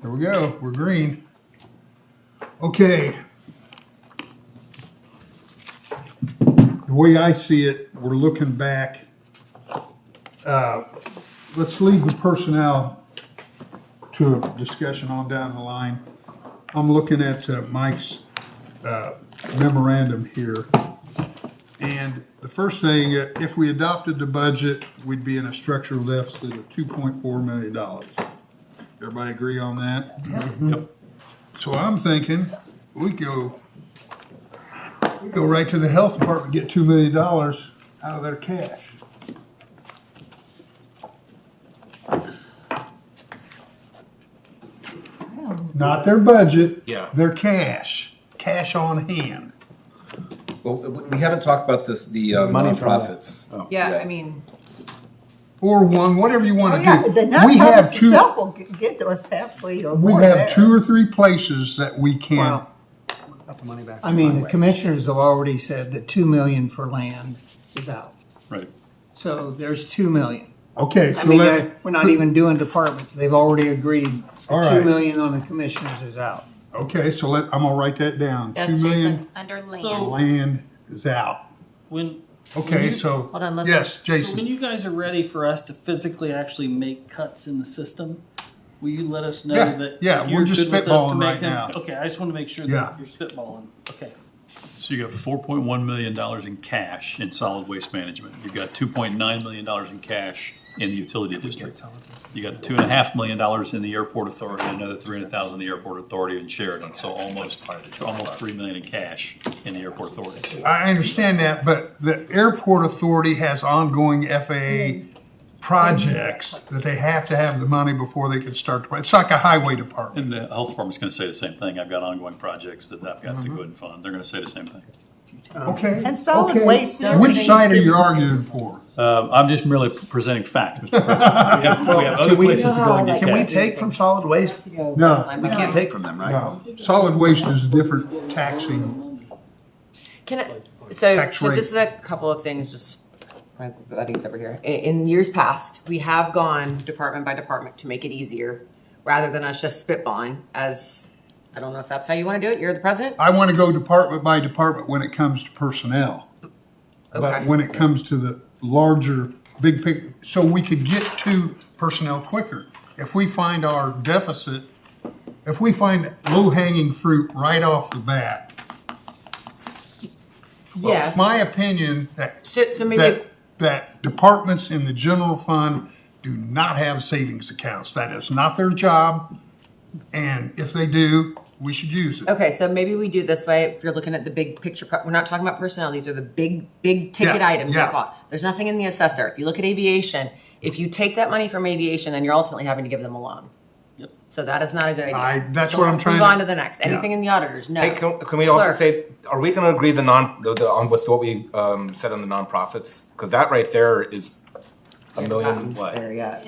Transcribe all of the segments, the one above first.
There we go, we're green. Okay. The way I see it, we're looking back. Let's leave the personnel to a discussion on down the line. I'm looking at Mike's memorandum here. And the first thing, if we adopted the budget, we'd be in a structural deficit of $2.4 million. Everybody agree on that? Yep. So I'm thinking, we go right to the health department, get $2 million out of their cash. Not their budget. Yeah. Their cash on hand. Well, we haven't talked about this, the Money from nonprofits. Yeah, I mean, Or one, whatever you want to Yeah, do. the We have nonprofit two, itself will get to us halfway or we more have there. 2 or 3 places that we can, Well, Got the money back. I mean, the commissioners have already said that 2 million for land is out. Right. So there's 2 million. okay, I so mean, let, we're not even doing departments. They've already agreed. All The right. 2 million on the commissioners is out. okay, so I'm gonna write that down. yes, 2 million Jason. Under land. land is out. When, Okay, so, Hold on, let's. yes, so Jason. when you guys are ready for us to physically actually make cuts in the system, will you let us know Yeah, that? yeah, that we're you're just good with us to spitballing make right them? now. Okay, I just want to make sure Yeah. that you're spitballing. Okay. So you got $4.1 million in cash in solid waste management. You've got $2.9 million in cash in the utility district. You got $2.5 million in the airport authority, and another $300,000 in the airport authority in Sheridan. So almost $3 million in cash in the airport authority. I understand that, but the airport authority has ongoing FAA projects that they have to have the money before they can start. It's like a highway department. And the health department's gonna say the same thing. I've got ongoing projects that I've got to go ahead and fund. They're gonna say the same thing. Okay. And solid okay. waste and Which everything side are you gives- arguing for? I'm just merely presenting facts, Mr. President. We have other places to go and get Can we cash. take from solid waste? No, We can't take from them, right? no. Solid waste is a different taxing. Can I, so, Tax so rate. this is a couple of things, just my buddies over here. In years past, we have gone department by department to make it easier, rather than us just spitballing as, I don't know if that's how you want to do it, you're the president? I want to go department by department when it comes to personnel. But Okay. when it comes to the larger, big picture, so we could get to personnel quicker. If we find our deficit, if we find low-hanging fruit right off the bat, Yes. my opinion that So maybe, that departments in the general fund do not have savings accounts. That is not their job, and if they do, we should use it. okay, so maybe we do it this way, if you're looking at the big picture, we're not talking about personnel, these are the big ticket Yeah, items, we yeah. call it. There's nothing in the assessor. If you look at aviation, if you take that money from aviation, then you're ultimately having to give them a loan. Yep. So that is not a good idea. That's So what I'm let's trying move to- on to the next. yeah. Anything in the auditors? No. Hey, can we also Clerk. say, are we gonna agree on with what we said on the nonprofits? Because that right there is a million, what? There, yeah.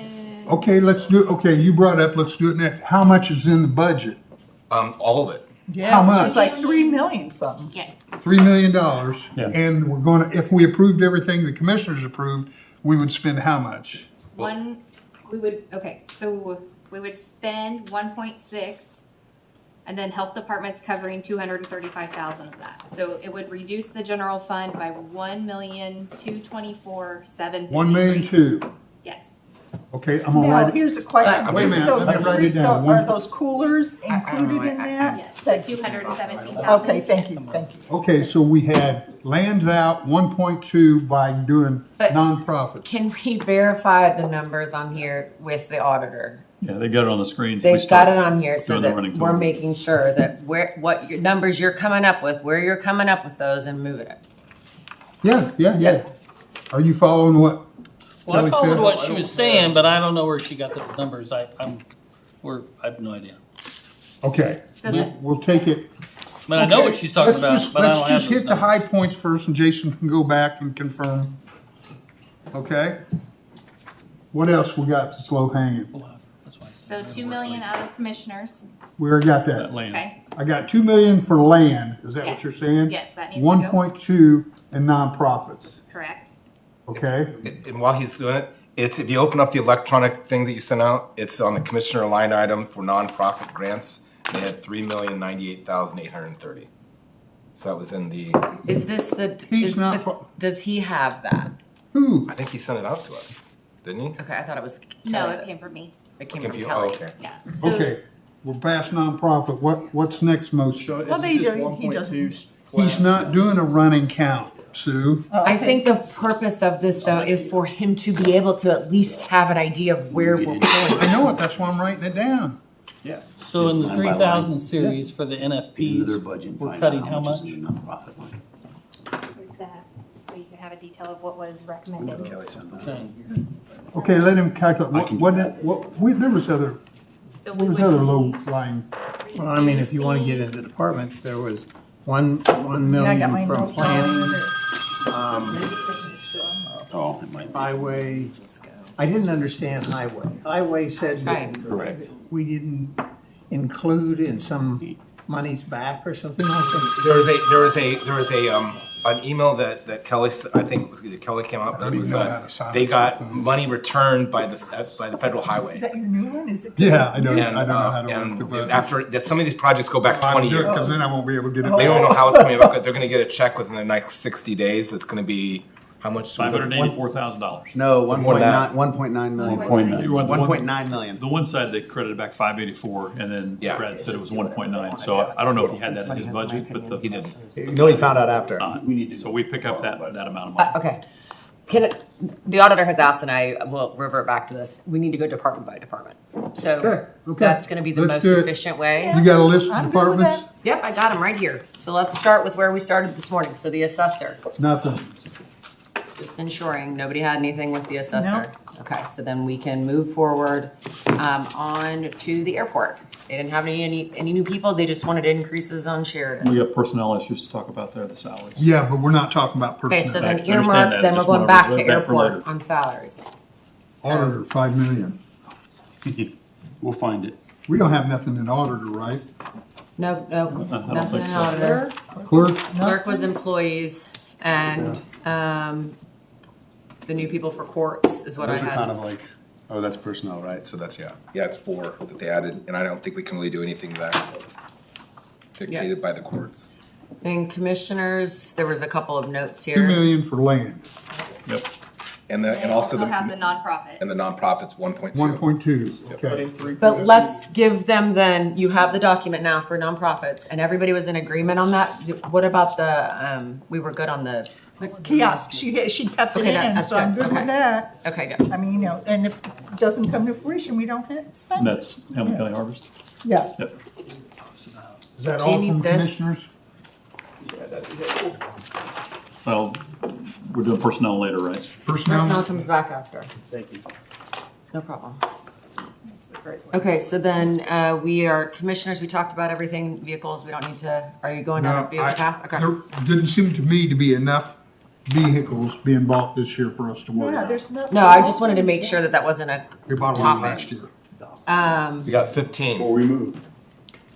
Okay, let's do, okay, you brought up, let's do it next. How much is in the budget? All of it. Yeah, How which much? is like 3 million something. Yes. $3 million. Yeah. And we're gonna, if we approved everything the commissioners approved, we would spend how much? So we would spend 1.6, and then health department's covering 235,000 of that. So it would reduce the general fund by 1,224,753. 1,000,002. Yes. Okay, I'm gonna Now, write it. here's a question. Wait a Is minute, those let me write it down. Are those coolers don't included know. in that? Yes, the That- 217,000. Okay, thank you, thank you. Okay, so we had lands out 1.2 by doing But- nonprofits. Can we verify the numbers on here with the auditor? Yeah, they got it on the screens. They've got it on here so doing the that running we're total. making sure that what your numbers you're coming up with, where you're coming up with those and moving it. Yeah. Are you following what Well, I Kelly followed said? what she was saying, but I don't know where she got the numbers. I have no idea. Okay, So the- we'll take it. I mean, I know what she's talking Let's about, just- but I don't Let's have just those hit the high numbers. points first and Jason can go back and confirm. Okay? What else we got that's low hanging? That's why I So said- 2 million out of commissioners, We already got That that. land. okay? I got 2 million for land, is that what Yes. you're saying? Yes, that needs to go. 1.2 in nonprofits, Correct. okay? And while he's doing it, It's, if you open up the electronic thing that you sent out, it's on the commissioner line item for nonprofit grants. They had 3,098,830. So that was in the, Is this the? He's is not the- fu- Does he have that? Who? I think he sent it out to us, didn't he? Okay, I thought it was No, Kelly. it came from me. It came Came from from you? Kelly. Oh, okay. Yeah. So Okay, we're past nonprofit. What's next most? Well, Is they it just do- he 1.2 doesn't- flat? He's not doing a running count, Sue. I think the purpose of this though is for him to be able to at least have an idea of where we're I going. know it, that's why I'm writing it down. Yeah. So in the Line by 3,000 line. series for the Into their NFPs, budget and we're find cutting out how how much is much? in the nonprofit line. with that, so you can have a detail of what was recommended. Kelly sent that. Okay. Okay, let him calculate. I can do There was other, So there we was would other low lying. Well, I mean, if you wanna get into departments, there was 1 Yeah, I got my million from notes on planning, Oh, it might be. highway. I didn't understand highway. Highway said Right. that Correct. we didn't include in some monies back or something like that. There was an email that Kelly, I think it was either Kelly came out, but it don't was, even know how to sign they up got for the phone. money returned by the federal highway. Is that your new one? Is it? Yeah, I don't And, know how to work and the buttons. after, that some of these projects go back I'll 20 do it, years. 'cause then I won't be able to get it. They don't know how it's coming about, they're gonna get a check within the next 60 days, that's gonna be, how much? was it? $584,000. No, More than that. 1.9 million. 1.9. You were on the one- 1.9 million. The one side they credited back 584, and then Yeah. Brad said it was 1.9. So I don't know if he had that in his budget, but He didn't. You know, he found out after. so we pick up that amount of money. Okay. The auditor has asked, and I will revert back to this, we need to go department by department. Okay, So okay. that's gonna be the Let's most do it. efficient way. You got a list of I'm good with departments? that. Yep, I got them right here. So let's start with where we started this morning. So the assessor, Nothing. just ensuring nobody had anything with the assessor. Okay, so then we can move forward, on to the airport. They didn't have any new people, they just wanted increases on Sheridan. We got personnel issues to talk about there, the salaries. Yeah, but we're not talking about Okay, so personnel. then I understand earmark, that. then we're Just going wanna back to reserve that for airport later. on salaries. So- Auditor, 5 million. We'll find it. We don't have nothing in auditor, right? No, nothing think in so. auditor. Clerk? Clerk was employees and, the new people for courts is what I Those are kind had. of like, oh, that's personnel, right? So that's, yeah. Yeah, it's 4 that they added, and I don't think we can really do anything to that. It's dictated by the courts. And commissioners, there was a couple of notes 2 here. million for land, Yep. And They also also have the the, nonprofit. and the nonprofits, 1.2. 1.2, okay. But let's give them then, you have the document now for nonprofits and everybody was in agreement on that. What about the, we were good on the, The kiosk, she kept it Okay, in, that's so I'm good. good with Okay. that. okay, good. I mean, you know, and if it doesn't come to fruition, we don't have to spend And it. that's Hamilton County Harvest. Yeah. Yep. Is that Do you all need from this? commissioners? Well, we're doing personnel later, right? Personnel Personnel? comes back after. Thank you. No problem. Okay, so then, we are commissioners, we talked about everything, vehicles, we don't need to, are you going down No, a vehicle path? Okay. there didn't seem to me to be enough vehicles being bought this year for us to worry Yeah, about. there's no. No, I just wanted to make sure that that wasn't a We bought one top last end. year. We got 15. Or we move. What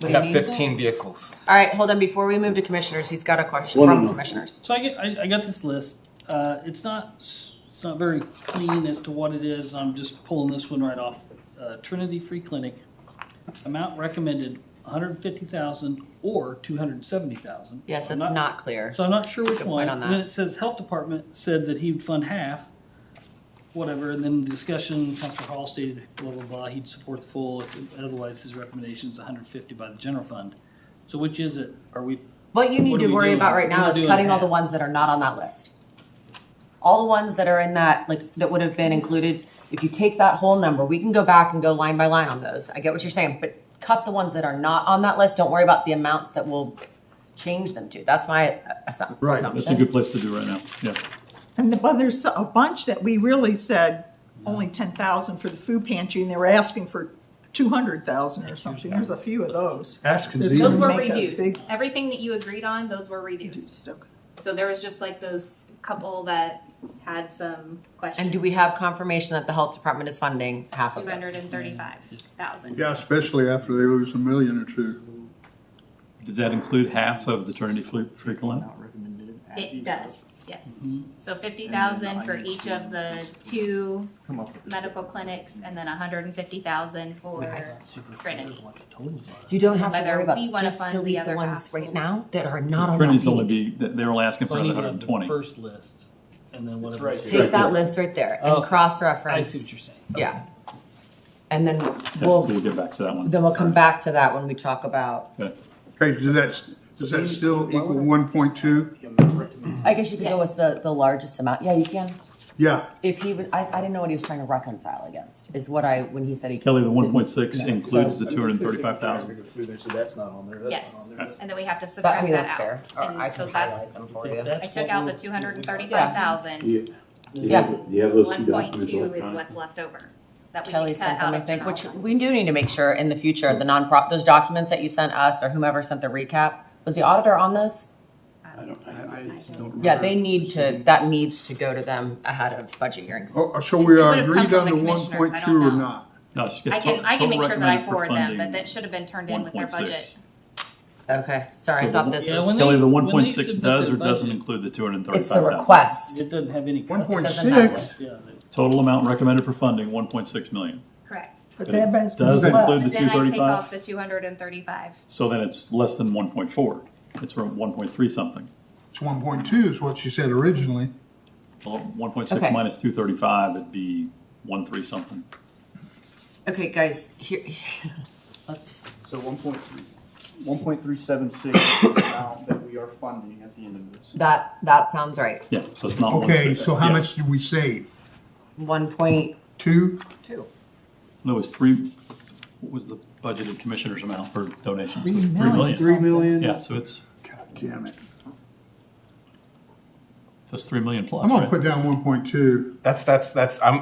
We do you got need? 15 vehicles. All right, hold on, before we move to commissioners, he's got a question Well, no, from no. commissioners. So I got this list. It's not very clean as to what it is. I'm just pulling this one right off. Trinity Free Clinic, amount recommended 150,000 or 270,000. Yes, So I'm it's not clear. So I'm not sure which Good one. point on And then that. it says Health Department said that he would fund half, whatever, and then the discussion, Councilor Hall stated, blah, blah, blah, he'd support the full, otherwise his recommendation is 150 by the general fund. So which is it? Are we, What you need What to are we worry doing? about right What now are we is doing cutting all the half? ones that are not on that list. All the ones that are in that, like, that would have been included, if you take that whole number, we can go back and go line by line on those. I get what you're saying, but cut the ones that are not on that list. Don't worry about the amounts that we'll change them to. That's my assumption. Right. That's a good place to do right now. Yeah. Well, there's a bunch that we really said only 10,000 for the food pantry, and they were asking for 200,000 or something. There's a few of those. Ask and It's see. Those gonna were make a big- reduced. Everything that you agreed on, those were reduced. So there was just like those couple that had some questions. And do we have confirmation that the health department is funding half of it? 235,000. Yeah, especially after they lose $1 million or $2 million. Does that include half of the Trinity Free Clinic? It does. Yes. So 50,000 for each of the 2 medical clinics, and then 150,000 for Trinity. You don't have to Whether worry about, we wanna just fund the delete the other ones half. right now that are not on that Trinity's only page. be, they're only asking So for I need another to have the 120. first list, and then whatever. right else. Take that list right there and Oh, I see cross-reference, what you're saying. yeah. And then Yeah, we'll, We'll get back to that one. then we'll come back to that when we talk about, Okay. Okay, does that still equal 1.2? I guess you could go with the largest amount, yeah, you can. Yeah, If he was, I didn't know what he was trying to reconcile against, is what when he said he. Kelly, the didn't- 1.6 no, includes so- the 235,000. So that's not on there. Yes, and then we have to But, I subtract mean, that that's fair, out. I And so can that's, highlight them for you. I took out the 235,000. Yeah. Do you have those two 1.2 documents is electronically? what's left over. That we Kelly can cut sent them, out I of think, general which fund. we do need to make sure in the future, those documents that you sent us or whomever sent the recap, was the auditor on those? I don't. Yeah, they need to, that needs to go to them ahead of budget hearings. oh, so we It are would've come agreed from on the the commissioners, I 1.2 don't or know. not? No, just get I can total make sure that I recommended for forward them, funding, but that should have been turned in with their 1.6. budget. Okay, sorry, I So thought the- this Yeah, was, when Kelly, the when they 1.6 submit does their or doesn't budget, include the it's 235,000? the request. It doesn't have any. cuts. 1.6? Yeah, Total amount recommended for funding, 1.6 million. Correct. But that has to Does be include less. the Then I take 235? off the 235. So then it's less than 1.4. It's around 1.3 something. It's 1.2 is what you said originally. Well, 1.6 Okay. minus 235, it'd be 1.3 something. Okay, guys, here, let's, So 1.376 is the amount that we are funding at the end of this. that sounds right. Yeah, so it's not 1.6. Okay, so how Yeah. much did we save? 1.2. 2? No, it was 3, what was the budgeted commissioner's amount for donations? It was 3 million. million. 3 million? Yeah, so it's, God damn it. so it's 3 million plus, I'm gonna right? put down 1.2.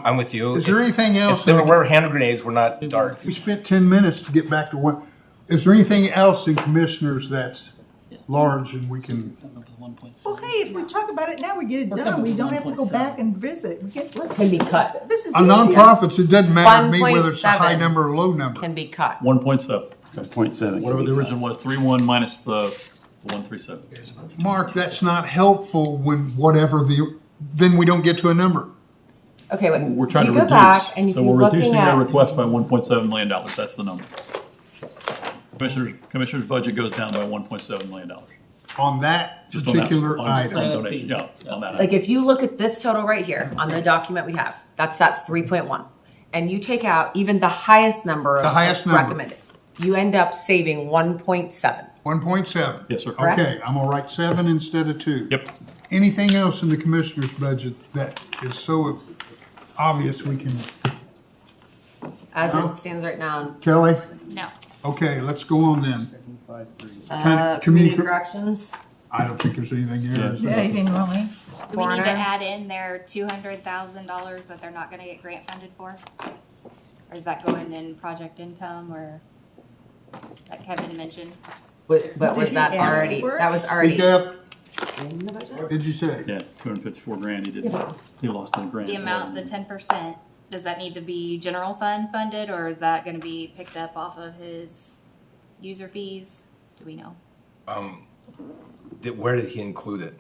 I'm with you. Is there It's- anything else It's, that- we're hand grenades, we're not We darts. spent 10 minutes to get back to one. Is there anything else in commissioners that's large and we can, Come up with 1.7. Well, hey, if we talk about it now, we get it We're done. coming We to don't have to go 1.7. back and visit. We get, let's. Can be cut. This is on easier. nonprofits, it doesn't matter to me whether it's a high 1.7 number or low number. Can be cut. 1.7, 0.7. whatever the original was, 3.1 minus the 137. Mark, that's not helpful when whatever then we don't get to a number. Okay, wait, We're if trying you to go reduce, back and if so you're we're looking reducing their at, request by $1.7 million, that's the number. Commissioner's budget goes down by $1.7 million. On that Just on that- particular on item. donation, yeah, on that. like, if you look at this total right here on the document we have, that's that 3.1. And you take out even the highest number The highest number. recommended, you end up saving 1.7. 1.7. Yes, sir. Correct. Okay, I'm gonna write 7 instead of 2. Yep. Anything else in the commissioner's budget that is so obvious we can, As No. it stands right now, Kelly? No. Okay, let's go on then. community Communica- corrections, I don't think there's anything there. Yeah, anything really. Do we need to Coroner. add in their $200,000 that they're not gonna get grant funded for? Or is that going in project income or that Kevin mentioned? but was Did he that add already, it? that was already Speak up, in the budget? what did you say? Yeah, 254 grand, he lost on a grant. The amount, the 10%, does that need to be general fund funded or is that gonna be picked up off of his user fees? Do we know? Where did he include it?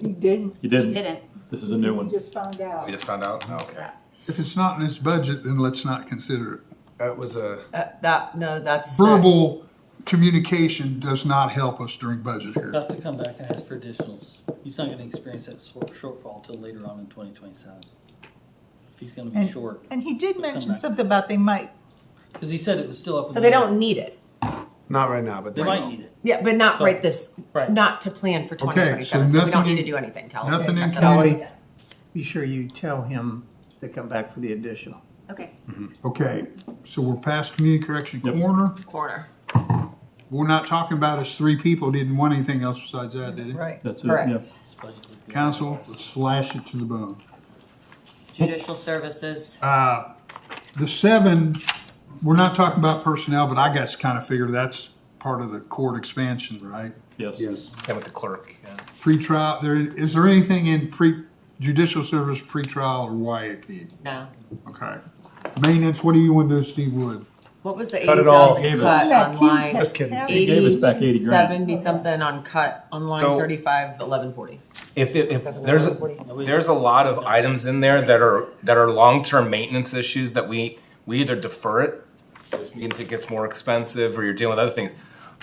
You didn't, He didn't, Didn't. this is a new one. just found out. We just found out? Oh, okay. If it's not in this budget, then let's not consider it. That was a, That's. Verbal communication does not help us during budget here. Got to come back and ask for additionals. He's not gonna experience that shortfall till later on in 2027. If he's gonna be And, short, and he did come mention back. something about they might, because he said it was still up. in So the they air. don't need it. Not right now, but They they might will. need it. Yeah, but not So- right this, Right. not to plan for Okay, so 2027, so we don't nothing need to in- do anything, Kelly. nothing in Check that off. Kelly, be sure you tell him to come back for the additional. Okay. Okay, so we're past community correction Yep. corner. Corner, We're not talking about us 3 people didn't want anything else besides that, did he? right. That's it, Correct. yes. It's budgeted. Council, let's slash it to the bone. judicial services, The 7, we're not talking about personnel, but I guess kind of figure that's part of the court expansion, right? Yes. Yes. same with the clerk, yeah. Pretrial, is there anything in judicial service, pretrial, or YAP? no. Okay. Maintenance, what do you want to do, Steve Wood? What was the Cut it 80,000 all. cut That on cube line? cut. Just kidding, He gave us back 80 grand. 70 something on cut on line So- 35, 1140. If there's a lot of items in there that are long-term maintenance issues that we either defer it, which means it gets more expensive, or you're dealing with other things.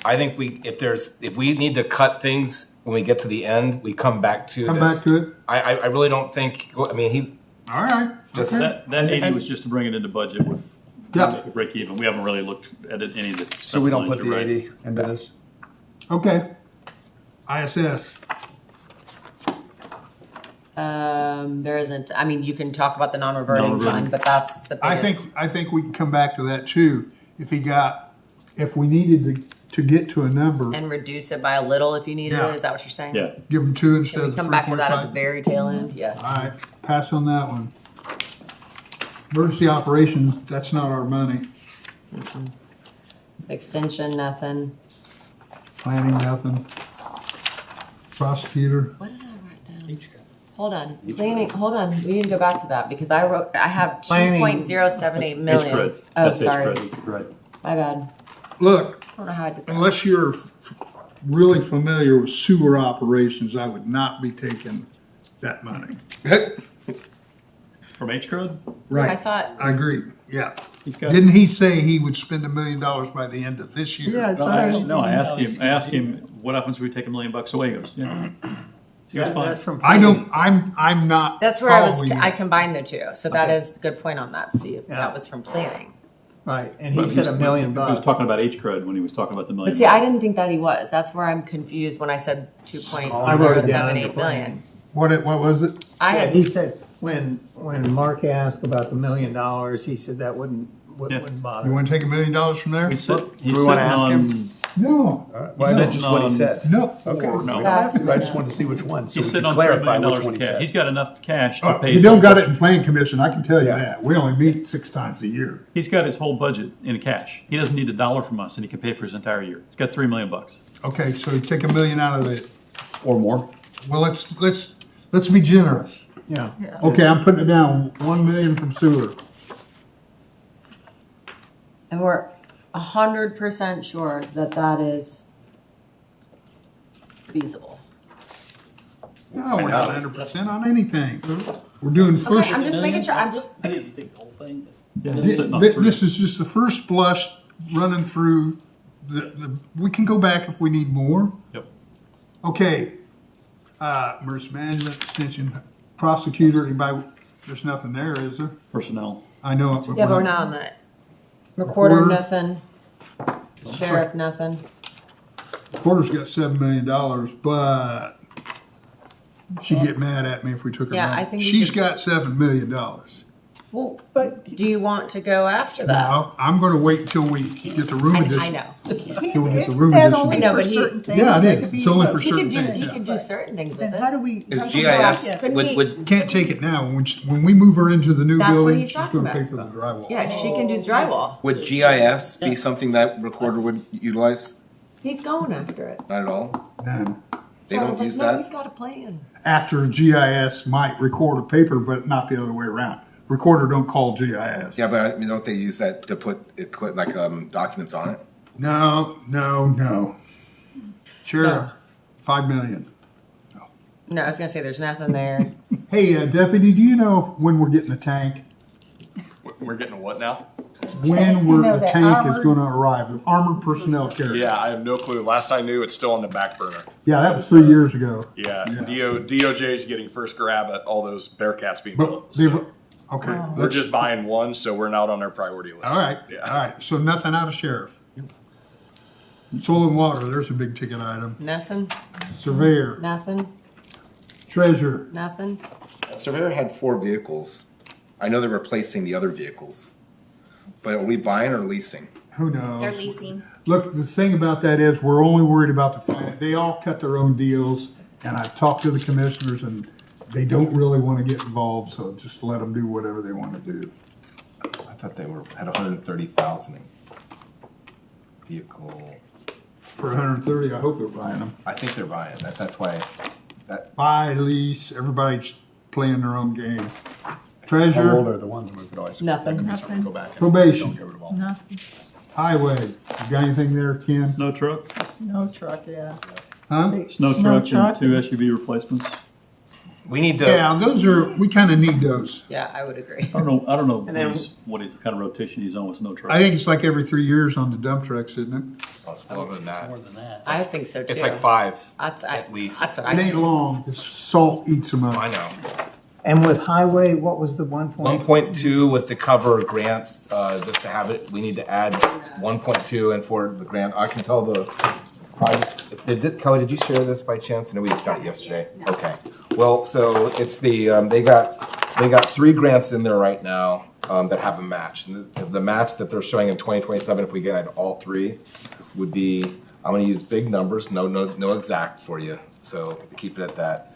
I think if we need to cut things when we get to the end, we come back to this. Come back to it? I really don't think, I mean, he All right. just, Okay. That 80 was just to bring it into budget with, Yeah. make it break even. We haven't really looked at it, any of the expense So we don't lines, put you're the right. 80 into this? Okay. ISS. There isn't, I mean, you can talk about the non-reverting Non-reverting. fund, but that's the biggest. I think we can come back to that too. If we needed to get to a number, And reduce it by a little if you needed Yeah. it, is that what you're saying? Yeah. give them 2 instead Can we of come back to that at the 3.5. very tail end? Yes. All right, pass on that one. Emergency operations, that's not our money. Extension, nothing. Planning, nothing. Prosecutor, What did I write down? Hold on, planning, hold on, we need to go back to that because I have Planning. 2.078 million. H-Cred. Oh, That's sorry, H-Cred, right. my bad. look, I don't know how I did that. unless you're really familiar with sewer operations, I would not be taking that money. From H-Cred? Right. I thought, I agree, yeah. He's got. Didn't he say he would spend $1 million by the end of this year? Yeah, it's No, I already. asked him, what happens if we take $1 million away? He goes, yeah. He goes, fine. That's from. I'm not. that's where I following you. combined the two, so that is a good point on that, Steve. Yeah. That was from planning. Right, and But he said he's- $1 million He was bucks. talking about H-Cred when he was talking about the million. But see, I didn't think that he was. That's where I'm confused when I said I wrote it down 2.078 under million. What was it? I Yeah, had, he said, when Mark asked about the $1 million, he said that wouldn't You bother. wanna take $1 million from there? He's Do we wanna ask him? No, Well, that's just what he on- said. no. Okay, we No. don't have to. I just wanted to see which one, so He's we sitting can on $3 clarify million which one in he cash. said. He's got enough cash to pay. You his don't whole got budget. it in planning commission, I can tell you Yeah. that. We only meet 6 times a year. He's got his whole budget in cash. He doesn't need $1 from us and he can pay for his entire year. He's got $3 million. Okay, so you take $1 million out of it. Or more. Well, let's be generous. Yeah. Okay, I'm putting it down, 1 million from sewer. and we're 100% sure that that is feasible. No, we're not 100% on anything. We're doing first. Okay, I'm just making sure, I'm just, I didn't take the whole thing, but. Yeah, he's sitting on three. This is just the first blush running through we can go back if we need more. Yep. Okay, emergency management, extension, prosecutor, anybody, there's nothing there, is there? Personnel. I know it. but yeah, but we're when I- not on that. Recorder, Recorder? nothing. Sheriff, nothing. Porter's got $7 million, but she'd get mad at me if we took her Yeah, money. I think we She's should- got $7 million. Well, But do you want to go after that? Now, I'm gonna wait until we get the room I addition. know. Till we get the isn't room that addition. only No, for but he- certain things? Yeah, it That is. could It's be- only for He certain could do, things. he yeah. could do certain things Then with how it. do we? is how do we- GIS, Couldn't would, he- would, Can't take it now. When we move her into the new That's what building, he's she's talking gonna pay about. for the drywall. Yeah, she can do drywall. would GIS be something that recorder would utilize? He's going after it. Not at all? Then, They So I don't was like, use no, that? he's got a plan. after GIS might record a paper, but not the other way around. Recorder don't call GIS. Yeah, but I mean, don't they use that to put like documents on it? No. Sheriff, 5 million. No, I was gonna say there's nothing there. Hey, deputy, do you know when we're getting the tank? We're getting a what now? When You know the that tank is armored- gonna arrive, the armored personnel carrier? Yeah, I have no clue. Last I knew, it's still on the back burner. Yeah, that was 3 years ago. Yeah, Yeah. DOJ is getting first grab at all those Bearcats being But built. they've, So okay. we're let's- just buying one, so we're not on our priority list. All right, Yeah. all right. So nothing out of sheriff. Soil and water, there's a big ticket item. Nothing, Surveyor, nothing, treasurer, nothing. Surveyor had 4 vehicles. I know they're replacing the other vehicles. But are we buying or leasing? who knows? They're leasing. Look, the thing about that is, we're only worried about the finance. They all cut their own deals, and I've talked to the commissioners, and they don't really want to get involved, so just let them do whatever they want to do. I thought they had 130,000 vehicle. For 130, I hope they're buying them. I think they're buying. That's why. Buy, lease, everybody's playing their own game. How old Treasurer, are the ones we could always? Nothing. That could be something to go back and Probation. don't get rid of all. Nothing. Highway, you got anything there, Ken? Snow truck, Snow truck, yeah. Huh? snow truck and two SUV replacements. We need to, Yeah, those are, we kinda need those. Yeah, I would agree. I don't know And then- what kind of rotation he's on with snow truck. I think it's like every 3 years on the dump trucks, isn't it? it's more than that. More than that. I think so too. It's like 5 That's, at least. That's what It ain't I, long, the salt eats them I up. know. And with highway, what was the 1.? 1.2 was to cover grants, just to have it, we need to add 1.2 and for the grant, I can tell the project, Kelly, did you share this by chance? I know we just got it yesterday. Okay, well, so it's the, they got 3 grants in there right now, that have a match. And the match that they're showing in 2027, if we get all 3, would be, I'm gonna use big numbers, no exact for you, so keep it at that.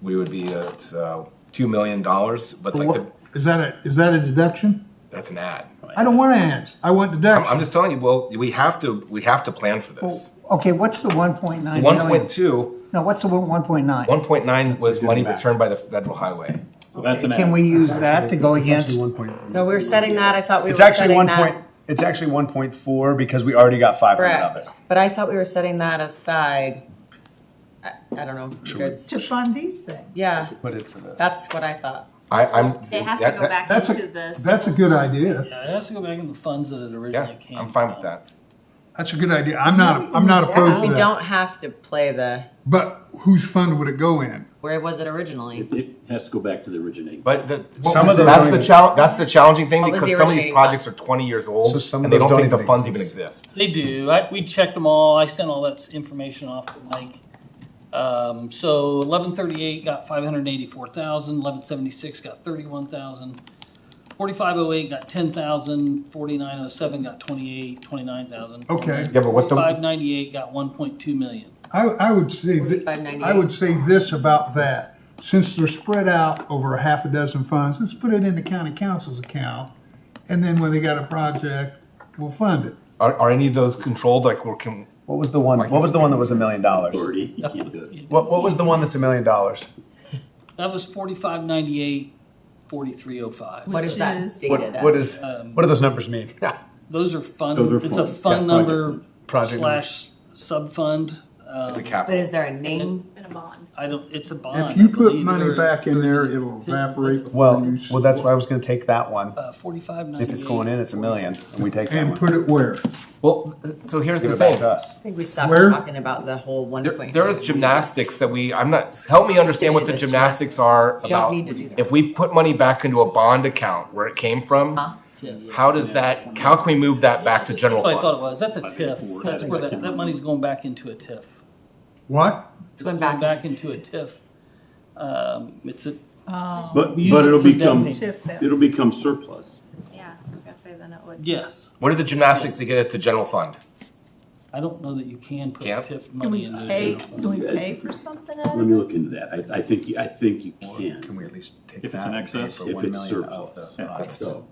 We would be at $2 million, but like Is that a deduction? that's an ad. I don't want ads, I want I'm deductions. just telling you, well, we have to plan for this. Okay, what's the 1.9 million? 1.2, No, what's the 1.9? 1.9 was money returned by the federal highway. That's an Can we use that to go against? no, we were setting that, I thought we were It's actually setting 1 that. point, it's actually 1.4 because we already got 500 of Correct, it. but I thought we were setting that aside. I don't know, you guys, To fund these things. yeah, Put it for this. that's what I thought. I'm. It has to go back That's into a, this. that's a good idea, Yeah, it has to go back in the funds that it originally Yeah, came I'm fine with from. that. that's a good idea, I'm not opposed We to that. don't have to play the, But whose fund would it go in? where was it originally? It has to go back to the originating. But Some of those that's don't the even- that's the challenging thing What was because the some of these originating projects are 20 years old So some of and they those don't don't think the even funds even exist. exist. They do. We checked them all. I sent all that information off to Mike. So 1138 got 584,000. 1176 got 31,000. 4508 got 10,000. 4907 got 29,000. Okay. Yeah, but what the 598 got 1.2 million. I would say, 45.98. I would say this about that, since they're spread out over a half a dozen funds, let's put it in the county council's account, and then when they got a project, we'll fund it. are any of those controlled? Like we're can What was the one that was $1 million? Authority, you can't do it. What was the one that's $1 million? That was 4598, 4305. What is that stated What as? what do those numbers mean? Those are fund. Those are It's a fund- fund yeah, number project number. / sub fund. it's a But capital. is there a name? In a bond. I don't. It's a bond. If you I put believe, money or- back in or is there, it- it'll it's evaporate like Well, before you. well, that's why I was going to take that one. 4598. If it's going in, it's $1 million, and we take that And one. put it where? Well, so here's Give the it back thing. to us. I think we stopped Where? talking about the whole one point. There is gymnastics that I'm not, help me understand what the This gymnastics are don't about. need to do that. If we put money back into a bond account where it came from, Huh? how can we move that back to general That's what I thought it fund? was. That's a TIF. That's where that money's going back into a TIF. What? It's going back. into a TIF. It's a. But We use it it'll for become, debt TIF that. it'll become surplus. Yeah, I was gonna say then it would. Yes. What are the gymnastics to get it to general fund? I don't know that you can put Can't? TIF Can money we into pay, a general do fund. we pay for something out Let of me it? look into that. I think you can. Can we at least take If it's that in and pay excess? for If 1 it's million of surplus. the project? So,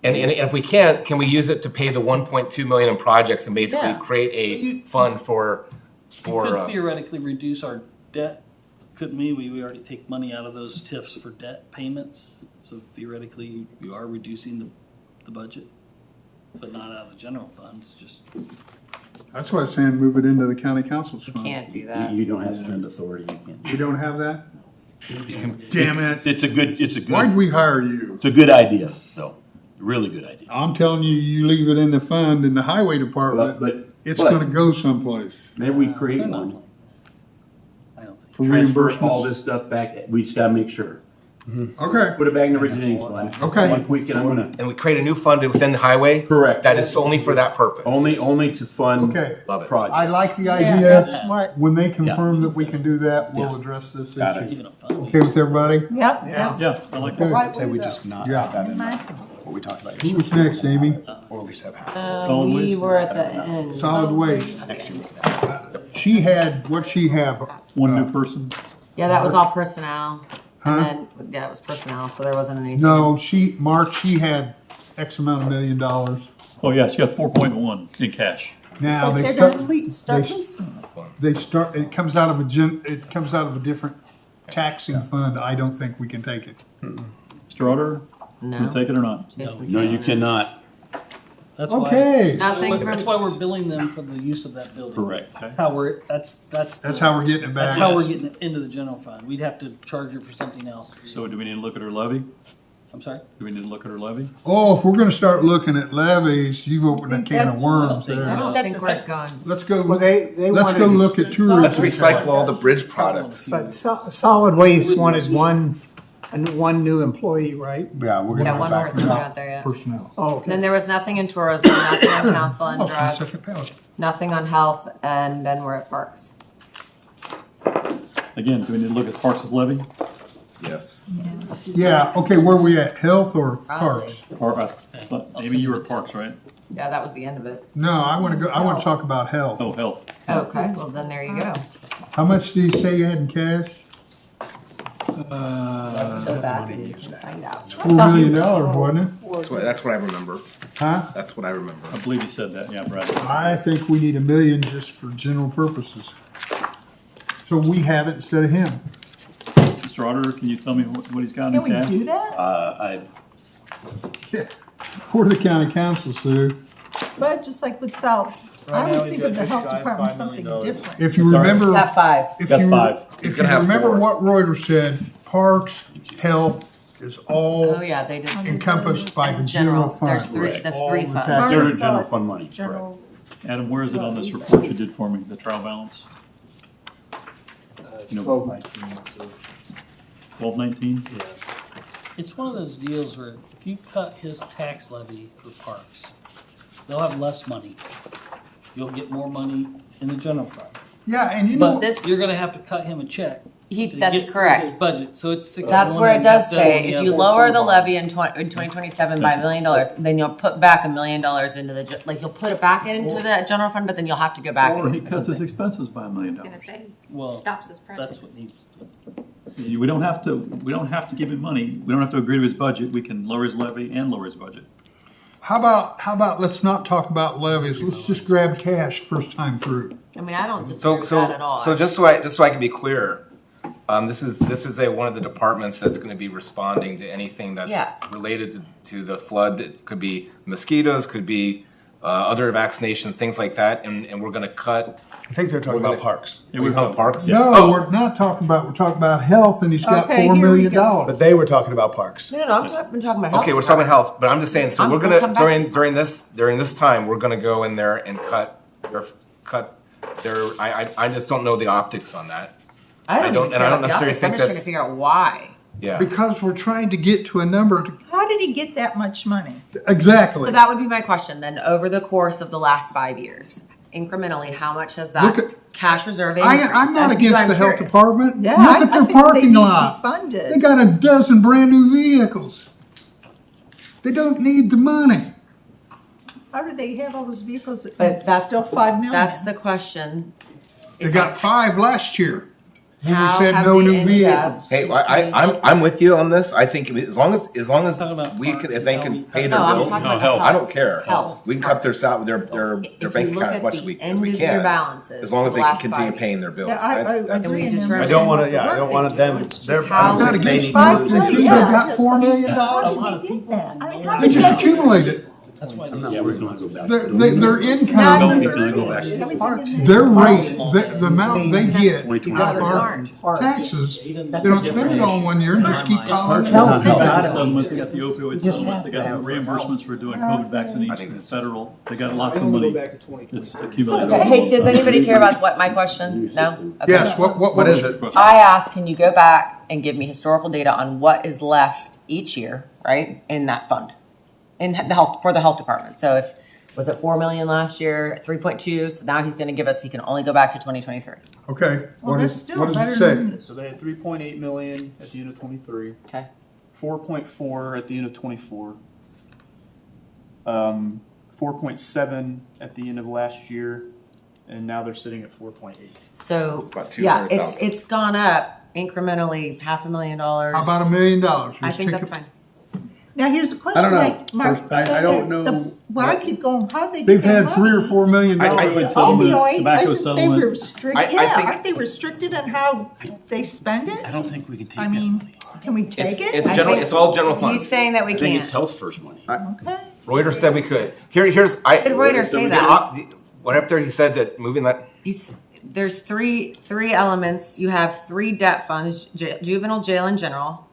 And if we can't, can we use it to pay the 1.2 million in projects and basically Yeah. create a fund for, We could for, theoretically reduce our debt, couldn't we? We already take money out of those TIFs for debt payments. So theoretically, you are reducing the budget, but not out of the general fund. It's just, That's why I'm saying move it into the county council's You fund. can't do you that. you don't have spend authority, you can't. We don't have that? Damn it. It's a good, Why'd we hire you? it's a good idea, though. Really good idea. I'm telling you, you leave it in the fund in the highway department, But it's but gonna go someplace maybe we create one. I don't think. for Transfer all reimbursements. this stuff back. We just gotta make sure. Okay, Put it back in the originating fund. Okay. One week and I'm gonna, and we create a new fund within the highway? Correct. That is only for that purpose? only to fund okay. Love it. I projects. like the Yeah, idea. that's smart. When they confirm that we can do that, we'll Yeah. address this Got it. issue. Even a fund. Okay with everybody? Yep, that's Yeah, I like Good. that. I'd say we just not Yeah. have that in mind, what we talked about Who yesterday, was next, Amy? or at least have half. Solid We waste? were at the end. Solid waste. She had, what'd she have? One new person. Yeah, that was all personnel. Huh? And then, yeah, it was personnel, so there wasn't anything. No, Mark, she had X amount of $1 million. Oh, yeah, she got 4.1 in cash. Now, But they they're start, gonna start they- leasing it. it comes out of a different taxing fund. I don't think we can take it. Mr. Auditor, No. can you take it or not? Jason's No, saying you no. cannot. That's why. Okay, Nothing That's from, why we're billing them for the use of that building. Correct. That's how we're, that's how we're getting it That's back. how we're getting it into the general fund. We'd have to charge her for something else. So do we need to look at her levy? I'm sorry? Do we need to look at her levy? Oh, if we're gonna start looking at levies, you've opened a think can of that's- worms I don't I there. don't Got think this- we're gone. Let's go, Well, they let's go wanted- look at tourism. Let's recycle all the bridge products. But solid waste wanted one new employee, right? Yeah, we're Yeah, gonna one go back person's to not there yet. personnel. Oh, okay. Then there was nothing in tourism, nothing on council and Oh, my drugs, second pallet. nothing on health, and then we're at parks. Again, do we need to look at Parks' levy? Yes. Yeah, okay, where we at, health or Probably. parks? Or, maybe you were at Parks, right? Yeah, that was the end of it. No, I wanna go, I wanna talk about health. Oh, health. Okay, well then there you go. How much do you say you had in cash? Let's go back and find out. $4 million, wasn't it? That's what I remember. Huh? That's what I remember. I believe you said that, yeah, Brad. I think we need $1 million just for general purposes. So we have it instead of him. Mr. Auditor, can you tell me what he's got in Can we cash? do that? Yeah. We're the county council, Sue. But just like with Sal, I Right now, always he's think got of the just health shy of department $5 something million. different. If you remember, Got five. if Got you, five. He's if gonna you have remember four. what Reuters said, parks, health is all Oh, yeah, they did. encompassed by the general fund. There's three, there's All three the funds. tax- They're general fund money, correct. General, Adam, where is it on this report you did for me, the trial balance? You know, 1219, so, 1219? yeah. It's one of those deals where if you cut his tax levy for parks, they'll have less money. You'll get more money in the general fund. Yeah, and you know, But This- you're gonna have to cut him a check. That's His correct. budget, so it's. That's where it does say, if you lower the levy in 2027 by $1 million, then you'll put back $1 million into the, like, you'll put it back into the general fund, but then you'll have to go back. Or he and- cuts his expenses by $1 million. I was gonna say, Well, stops his That's what projects. needs. We don't have to give him money, we don't have to agree to his budget, we can lower his levy and lower his budget. how about, let's not talk about levies, let's just grab cash first time through. I mean, I don't So, disagree with that at all. just so I can be clear, this is one of the departments that's gonna be responding to anything that's Yeah. related to the flood. That could be mosquitoes, could be, other vaccinations, things like that, and we're gonna cut. I think they're talking about parks. Yeah, We call parks? No, Oh, we're not talking about, we're talking about health and he's got Okay, $4 here we million. go. But they were talking about parks. No, I'm talking about health. Okay, we're talking about health, but I'm just saying, so I'm we're gonna gonna, come back. during this time, we're gonna go in there and cut their, I just don't know the optics on that. I don't- don't and I care don't about the necessarily optics. I'm think just trying to that's- figure out why. Yeah. Because we're trying to get to a number, how did he get that much money? exactly. So that would be my question then, over the course of the last 5 years, incrementally, how much has that Look at- cash reserve increased? I'm not against the health curious. department. Yeah, Look I at their think they parking need to be lot. funded. They got a dozen brand new vehicles. They don't need the money. How do they have all those vehicles But at that's still 5 million? That's the question. They Is got that 5 last year. When we how said have no they new ended up vehicles. Hey, I'm with you on this. I think as long as Talking about we can, as they can pay No, their I'm bills, talking No, about health. I don't care. Health. We can cut their If you bank look account at as much the as we end of their can, balances as long as for they the can last continue 5 paying their years. bills. Yeah, I That's- agree. we and determine- I don't want to, yeah, I don't want them, they're. How- I'm not they against need parks, to- they just Yeah. got $4 million. How A did lot of they get people. that? I mean, how They did just accumulated. That's why. Yeah, we're gonna go back. Their It's not income, restricted. go back to Everything parks. in their there. rate, the amount they get You out of our Parks. taxes, they don't spend it all in 1 year and just keep piling it Health, up. they got it. Settlement, they got the opioid just settlement, have they to got have reimbursements for doing COVID I think vaccinations, it's federal, they got I lots of only money go back to 2020. that's accumulated. Okay, hey, does anybody care about what my question? No? Okay. Yes, What is it? I asked, can you go back and give me historical data on what is left each year, right, in that fund? In the health, for the health department. So if, was it 4 million last year, 3.2, so now he's gonna give us, he can only go back to 2023. Okay, Well, what that's does, still what does better it say? than. So they had 3.8 million at the end of 23, Okay. 4.4 at the end of 24, 4.7 at the end of last year, and now they're sitting at 4.8. So, About yeah, it's, 200,000. it's gone up incrementally, $500,000. How about $1 million? I Just think take that's it- fine. Now, here's a question, I don't know. like Mark I said, don't that know well, I keep going, how'd they get They've that had $3 or money? $4 million. Opioid settlement, Opioid, tobacco isn't they settlement. restricted, I yeah, think- aren't they restricted on how they spend it? I don't think we can take I that mean, money. can we take it? It's general, it's all general He's funds. saying that we I think can't. it's health first money. Okay, Reuters said we could. Here's I. Did Reuters say the that? Went up there. He said that moving that. There's three elements. You have 3 debt funds, juvenile, jail, and general.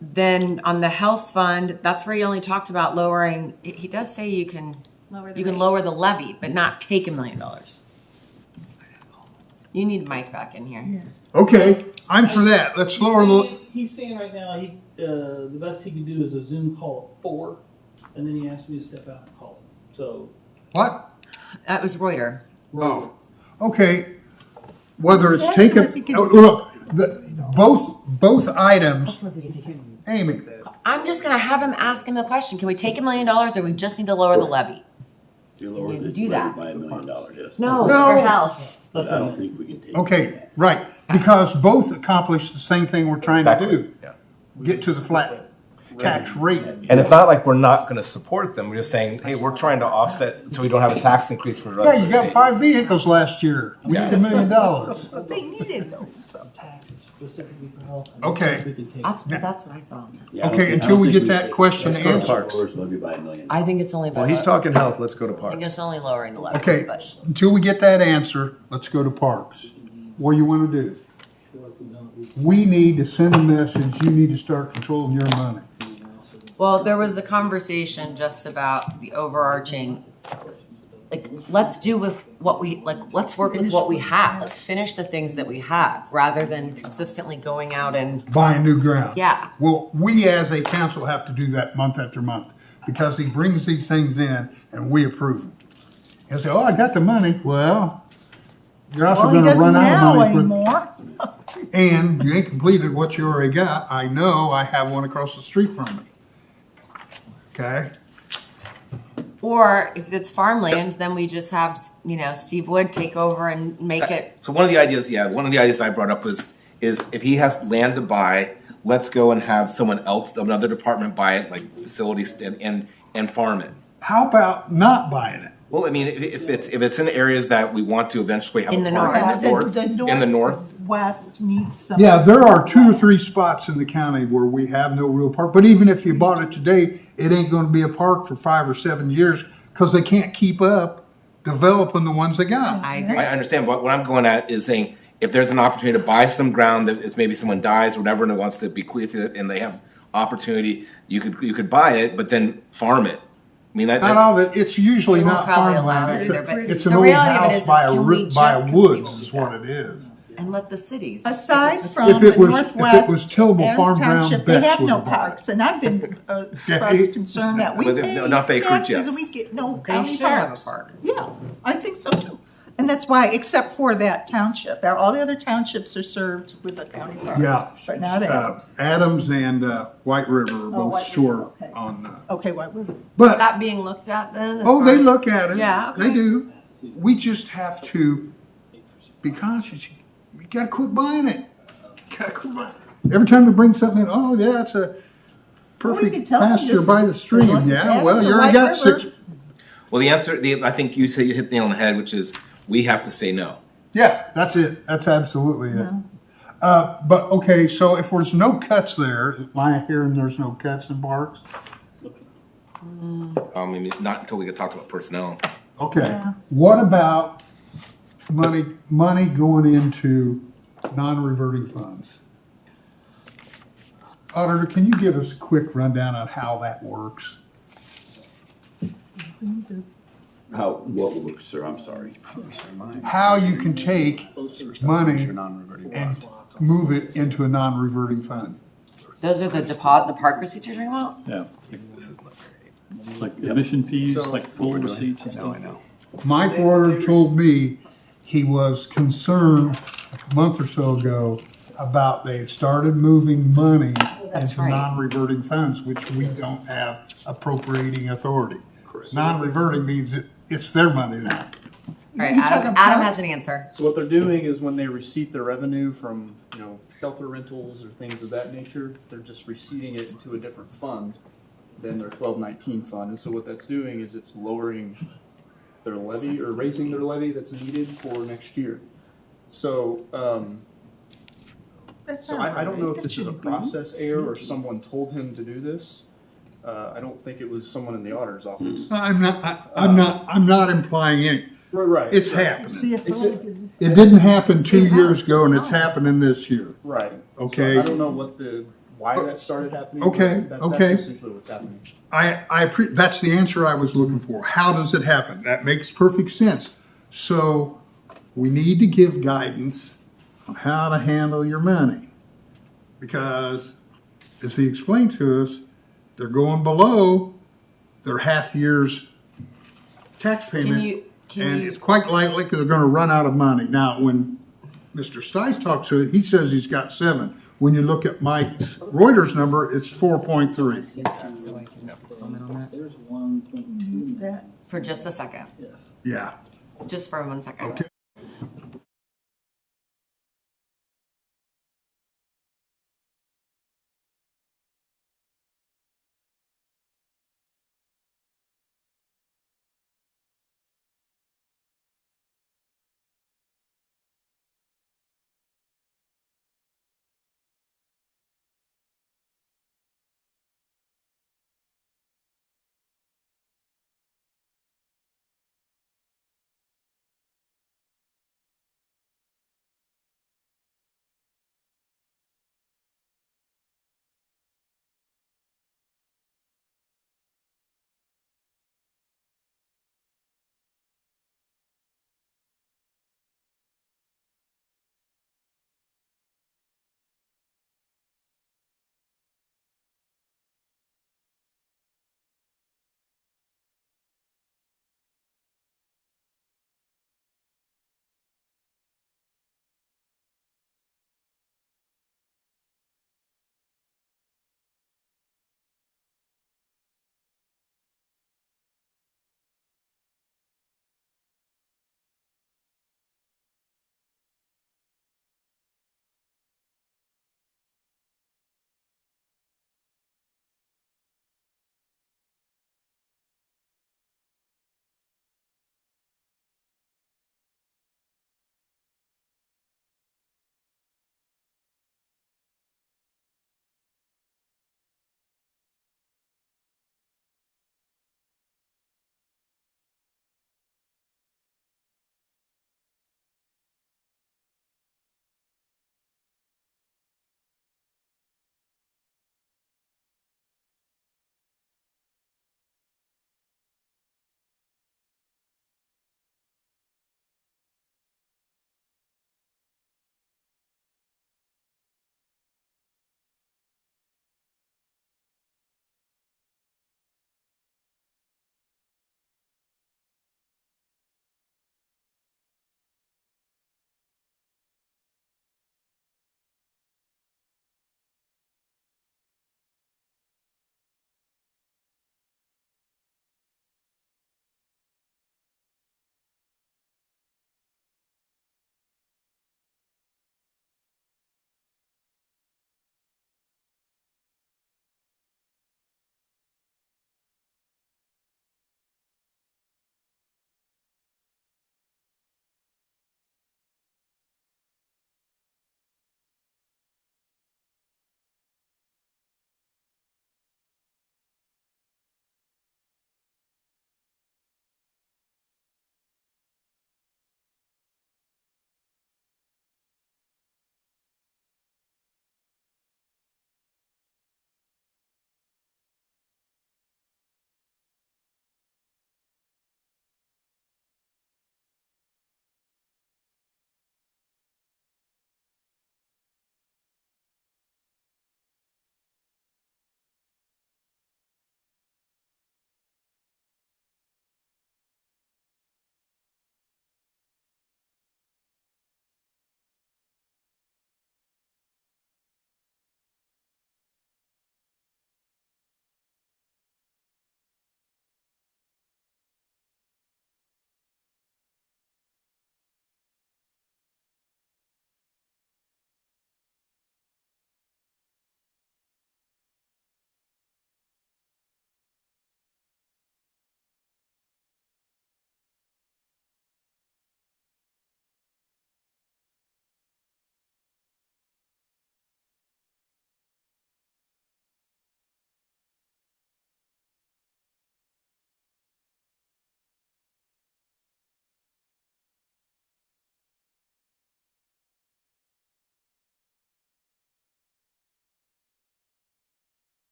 Then on the health fund, that's where he only talked about lowering. He does say you can lower the levy, but not take $1 million. You need Mike back in here. Okay, I'm for that. Let's lower the, He's saying right now, the best he can do is a Zoom call at 4, and then he asked me to step out and call him. So, what? That was Reuter. Oh, okay. Whether it's Just taken, ask him if he can- look, both items, Amy, I'm just gonna have him ask him the question. Can we take $1 million or we just need to lower the levy? You lower You this do levy that. by $1 million, yes. No, No. for health. But I don't think we can take. okay, right, because both accomplish the same thing we're trying to do. Yeah. Get to the flat tax rate. And it's not like we're not going to support them. We're just saying, hey, we're trying to offset so we don't have a tax increase for the rest Yeah, of you the got state. 5 vehicles last year. We need $1 million. They needed those. taxes specifically for health. Okay. We can take- That's what I thought. Yeah, I don't Okay, think- I until don't we think get that take- question let's go to answered. Parks. Lowers levy by $1 million. I think it's only by. Well, he's talking health, let's go to I parks. think it's only lowering the levy. Okay, but- until we get that answer, let's go to parks. What do you want to do? We need to send a message, you need to start controlling your money. Well, there was a conversation just about the overarching, like, let's do with what we, like, let's work with what we have, like, finish the things that we have, rather than consistently going out and, Buying new ground. yeah. Well, we as a council have to do that month after month, because he brings these things in and we approve them. He'll say, oh, I got the money. Well, you're also Well, he gonna run doesn't out now of money for, anymore. and you ain't completed what you already got. I know, I have one across the street from me. Okay? Or if it's farmland, then we just have, you know, Steve Wood take over and make it, So one of the ideas I brought up is if he has land to buy, let's go and have someone else, another department buy it, like facilities and farm it. How about not buying it? Well, I mean, if it's in areas that we want to eventually have In a the park north. in the north. West needs some. Yeah, there are 2 or 3 spots in the county where we have no real park, but even if you bought it today, it ain't gonna be a park for 5 or 7 years, because they can't keep up developing the ones they got. I agree. I understand, but what I'm going at is saying, if there's an opportunity to buy some ground that is maybe someone dies or whatever and wants to bequeath it and they have opportunity, you could buy it, but then farm it. I mean, Not all of it, it's usually We won't not probably allow farmland, it it's either, but it's the an old reality of it house is by can we by just a get woods people is to what that? it is. And let the cities. Aside from If the it was Northwest tillable Adams farm ground, Township, they Bex have no would've bought it. parks, and I've been expressed concern that we But pay enough acreage, taxes yes. and we get no They county should have a parks. park. Yeah, I think so too. And that's why, except for that township, all the other townships are served with a county park. Yeah. But not Adams. Adams and White River are both White short River, okay. on, Okay, well, Is but, that being looked at then? as oh, far they as- look at it. Yeah, They okay. do. We just have to be conscious. You gotta quit buying it. You gotta quit buying it. Every time they bring something in, oh, yeah, it's a Well, we perfect could tell them pasture this- by the stream. unless it's Yeah, well, Adams or you already White got River. 6. Well, I think you hit the nail on the head, which is we have to say no. Yeah, that's it. That's absolutely it. But, okay, so if there's no cuts there, am I hearing there's no cuts in parks? I mean, not until we get talked about personnel. Okay, Yeah. what about money going into non-reverting funds? Auditor, can you give us a quick rundown on how that works? What works, sir? I'm sorry. How you can take money and move it into a non-reverting fund? Those are the park receipts you're talking about? Yeah. Like admission fees, like pool receipts and stuff. Mike Warner told me he was concerned a month or so ago about they've started moving money That's into right. non-reverting funds, which we don't have appropriating authority. Non-reverting means it's their money now. Right, You Adam talking has parks? an answer. So what they're doing is when they receipt their revenue from, shelter rentals or things of that nature, they're just receipting it into a different fund than their 1219 fund. And so what that's doing is it's lowering their levy or raising their levy that's needed for next year. So, That's so not I don't know right. if That this is a shouldn't be. process error or someone told him to do this. I don't think it was someone in the auditor's office. I'm not implying any. Right. It's happening. CFO did. It didn't happen 2 years ago and it's happening this year. Right. Okay. So I don't know why that started happening. Okay, but okay. That's essentially what's happening. That's the answer I was looking for. How does it happen? That makes perfect sense. So we need to give guidance on how to handle your money. Because as he explained to us, they're going below their half year's tax payment. And it's quite likely they're gonna run out of money. Now, when Mr. Stice talks to it, he says he's got 7. When you look at Mike's Reuters number, it's 4.3. So I can comment on that There's 1.2. That. for just a second, Yeah, just for 1 second. okay.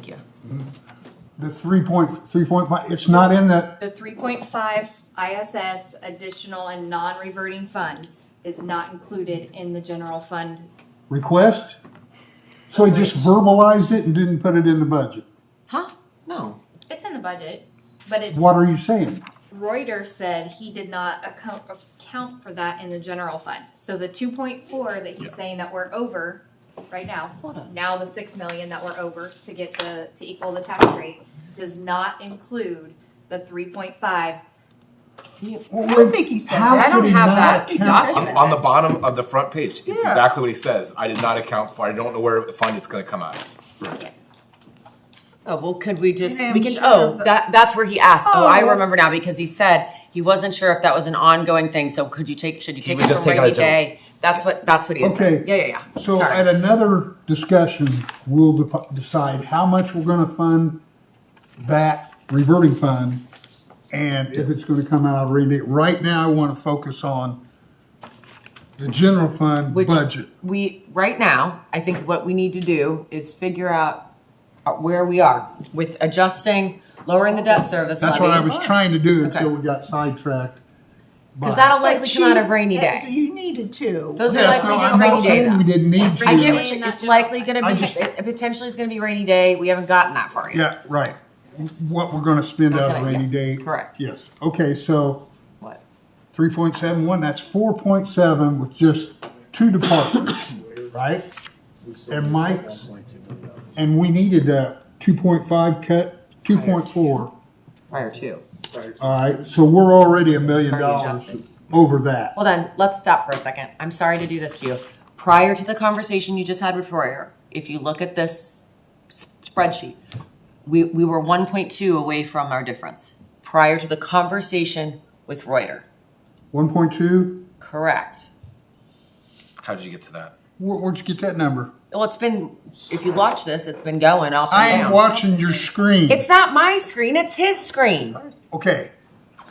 Thank you. The 3.5, it's not in that, The 3.5 ISS additional and non-reverting funds is not included in the general fund. request? So he just verbalized it and didn't put it in the budget? Huh? No. It's in the budget, but it's, What are you saying? Reuters said he did not account for that in the general fund. So the 2.4 that he's saying that we're over right now, now the 6 million that we're over to get to equal the tax rate, does not include the 3.5. I don't think he said How that. I don't could he have not that account- documented. On the bottom of the front page, it's Yeah. exactly what he says. I did not account for, I don't know where the fund it's gonna come out of. Yes. Oh, well, could we just, I'm we can, sure oh, that- that's where he asked. Oh, I Oh. remember now, because he said he wasn't sure if that was an ongoing thing, so should you take would it just from take it out rainy of general. day? That's what he had said. Okay. Yeah. So Sorry. at another discussion, we'll decide how much we're gonna fund that reverting fund and if it's gonna come out of rainy day. Right now, I wanna focus on the general fund Which budget. right now, I think what we need to do is figure out where we are with adjusting, lowering the debt service levy. That's what I was trying to do until Okay. we got sidetracked. Because by- that'll But likely come out of rainy So day. you needed to. Those are Yes, likely no, just I'm rainy not day saying we though. didn't need I to. get Rainy what day you, in it's that likely general gonna I be, just- it potentially is gonna be rainy day. We haven't gotten that far yet. Yeah, right. What we're gonna spend out of Okay, rainy yeah, day. correct. Yes, okay, so What? 3.71, that's 4.7 with just two departments, right? And Mike's, and we needed a 2.5 cut, 2.4. Prior to. All right, so we're already $1 million Already adjusted. over that. Hold on, let's stop for a second. I'm sorry to do this to you. Prior to the conversation you just had with Royer, if you look at this spreadsheet, we were 1.2 away from our difference. Prior to the conversation with Reuter. 1.2, Correct. How did you get to that? where'd you get that number? Well, it's been, if you watch this, it's been going up I and ain't down. watching your screen. It's not my screen, it's his screen. Okay,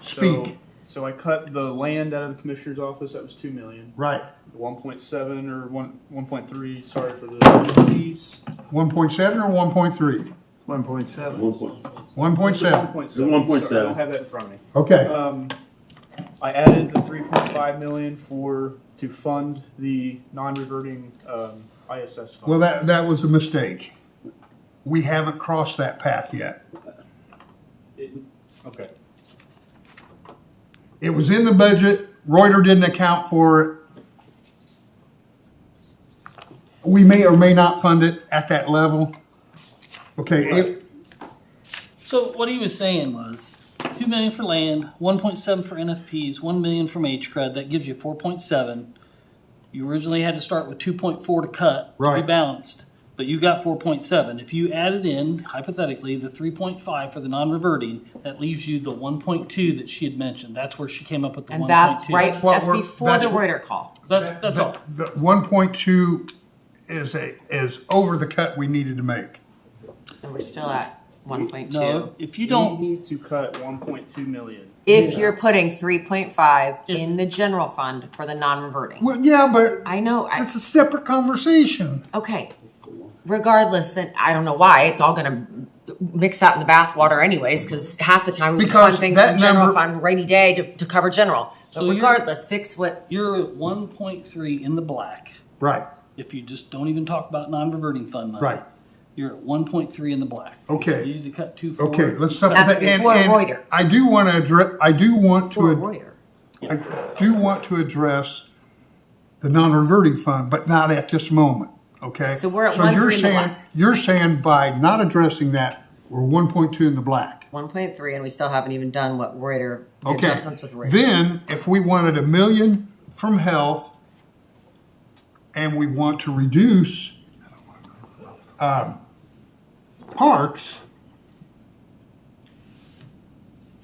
speak, So I cut the land out of the commissioner's office, that was 2 million. right. The 1.7 or 1.3, sorry for the fees. 1.7 or 1.3? 1.7. 1.7, 1.7. 1.7. Sorry, I don't have that in front of me. okay. I added the 3.5 million to fund the non-reverting ISS fund. Well, that was a mistake. We haven't crossed that path yet. Okay. It was in the budget, Reuter didn't account for it. We may or may not fund it at that level. Okay, So what he was saying was 2 million for land, 1.7 for NFPs, 1 million from HCRUD, that gives you 4.7. You originally had to start with 2.4 to cut to be Right. balanced, but you got 4.7. If you added in, hypothetically, the 3.5 for the non-reverting, that leaves you the 1.2 that she had mentioned. That's where she came up with the 1.2. And that's right, That's what that's we're- before that's the what- Reuter call. That's all. the 1.2 is over the cut we needed to make. And we're still at 1.2. No, if you You don't, need to cut 1.2 million. If you're putting 3.5 If- in the general fund for the non-reverting. Well, yeah, but I know, that's a separate conversation. okay. Regardless, then I don't know why, it's all gonna mix out in the bathwater anyways, because half the time we fund Because things that from general number- fund, rainy day to cover general. But So you're- regardless, fix what, you're at 1.3 in the black. Right, If you just don't even talk about non-reverting fund money. right. You're at 1.3 in the black. Okay. You need to cut 2 forward. Okay, let's stop with That's that. And- before and Reuter. I do want to address, for Reuter. I do want to address the non-reverting fund, but not at this moment, okay? So we're at you're 1.3 in the saying- black. You're saying by not addressing that, we're 1.2 in the black. 1.3, and we still haven't even done what Reuter, the Okay. adjustments with Reuter. Then, if we wanted $1 million from health, and we want to reduce parks,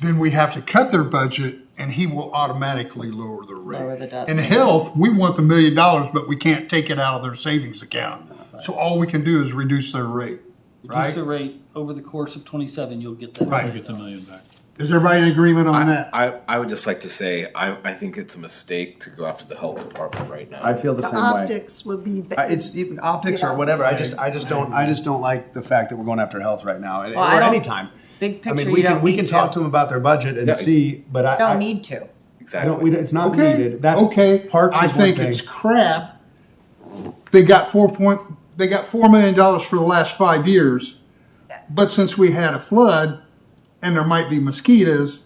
then we have to cut their budget, and he will automatically lower the rate. Lower the debt In service. health, we want the $1 million, but we can't take it out of their savings account. So all we can do is reduce their rate, Reduce right? the rate over the course of 27, you'll get that. Right. We'll get the million back. Is everybody in agreement on that? I would just like to say, I think it's a mistake to go after the health department right now. I feel the The same way. optics would be. It's even optics or whatever. I just don't like the fact that we're going after health right now, Well, I or don't- anytime. Big I picture, mean, you we don't can need talk to. to them about their budget and see, but I Don't need to. Exactly. it's not Okay, needed. That's okay, parks I is one think thing. it's crap. They got $4 million for the last 5 years, but since we had a flood and there might be mosquitoes,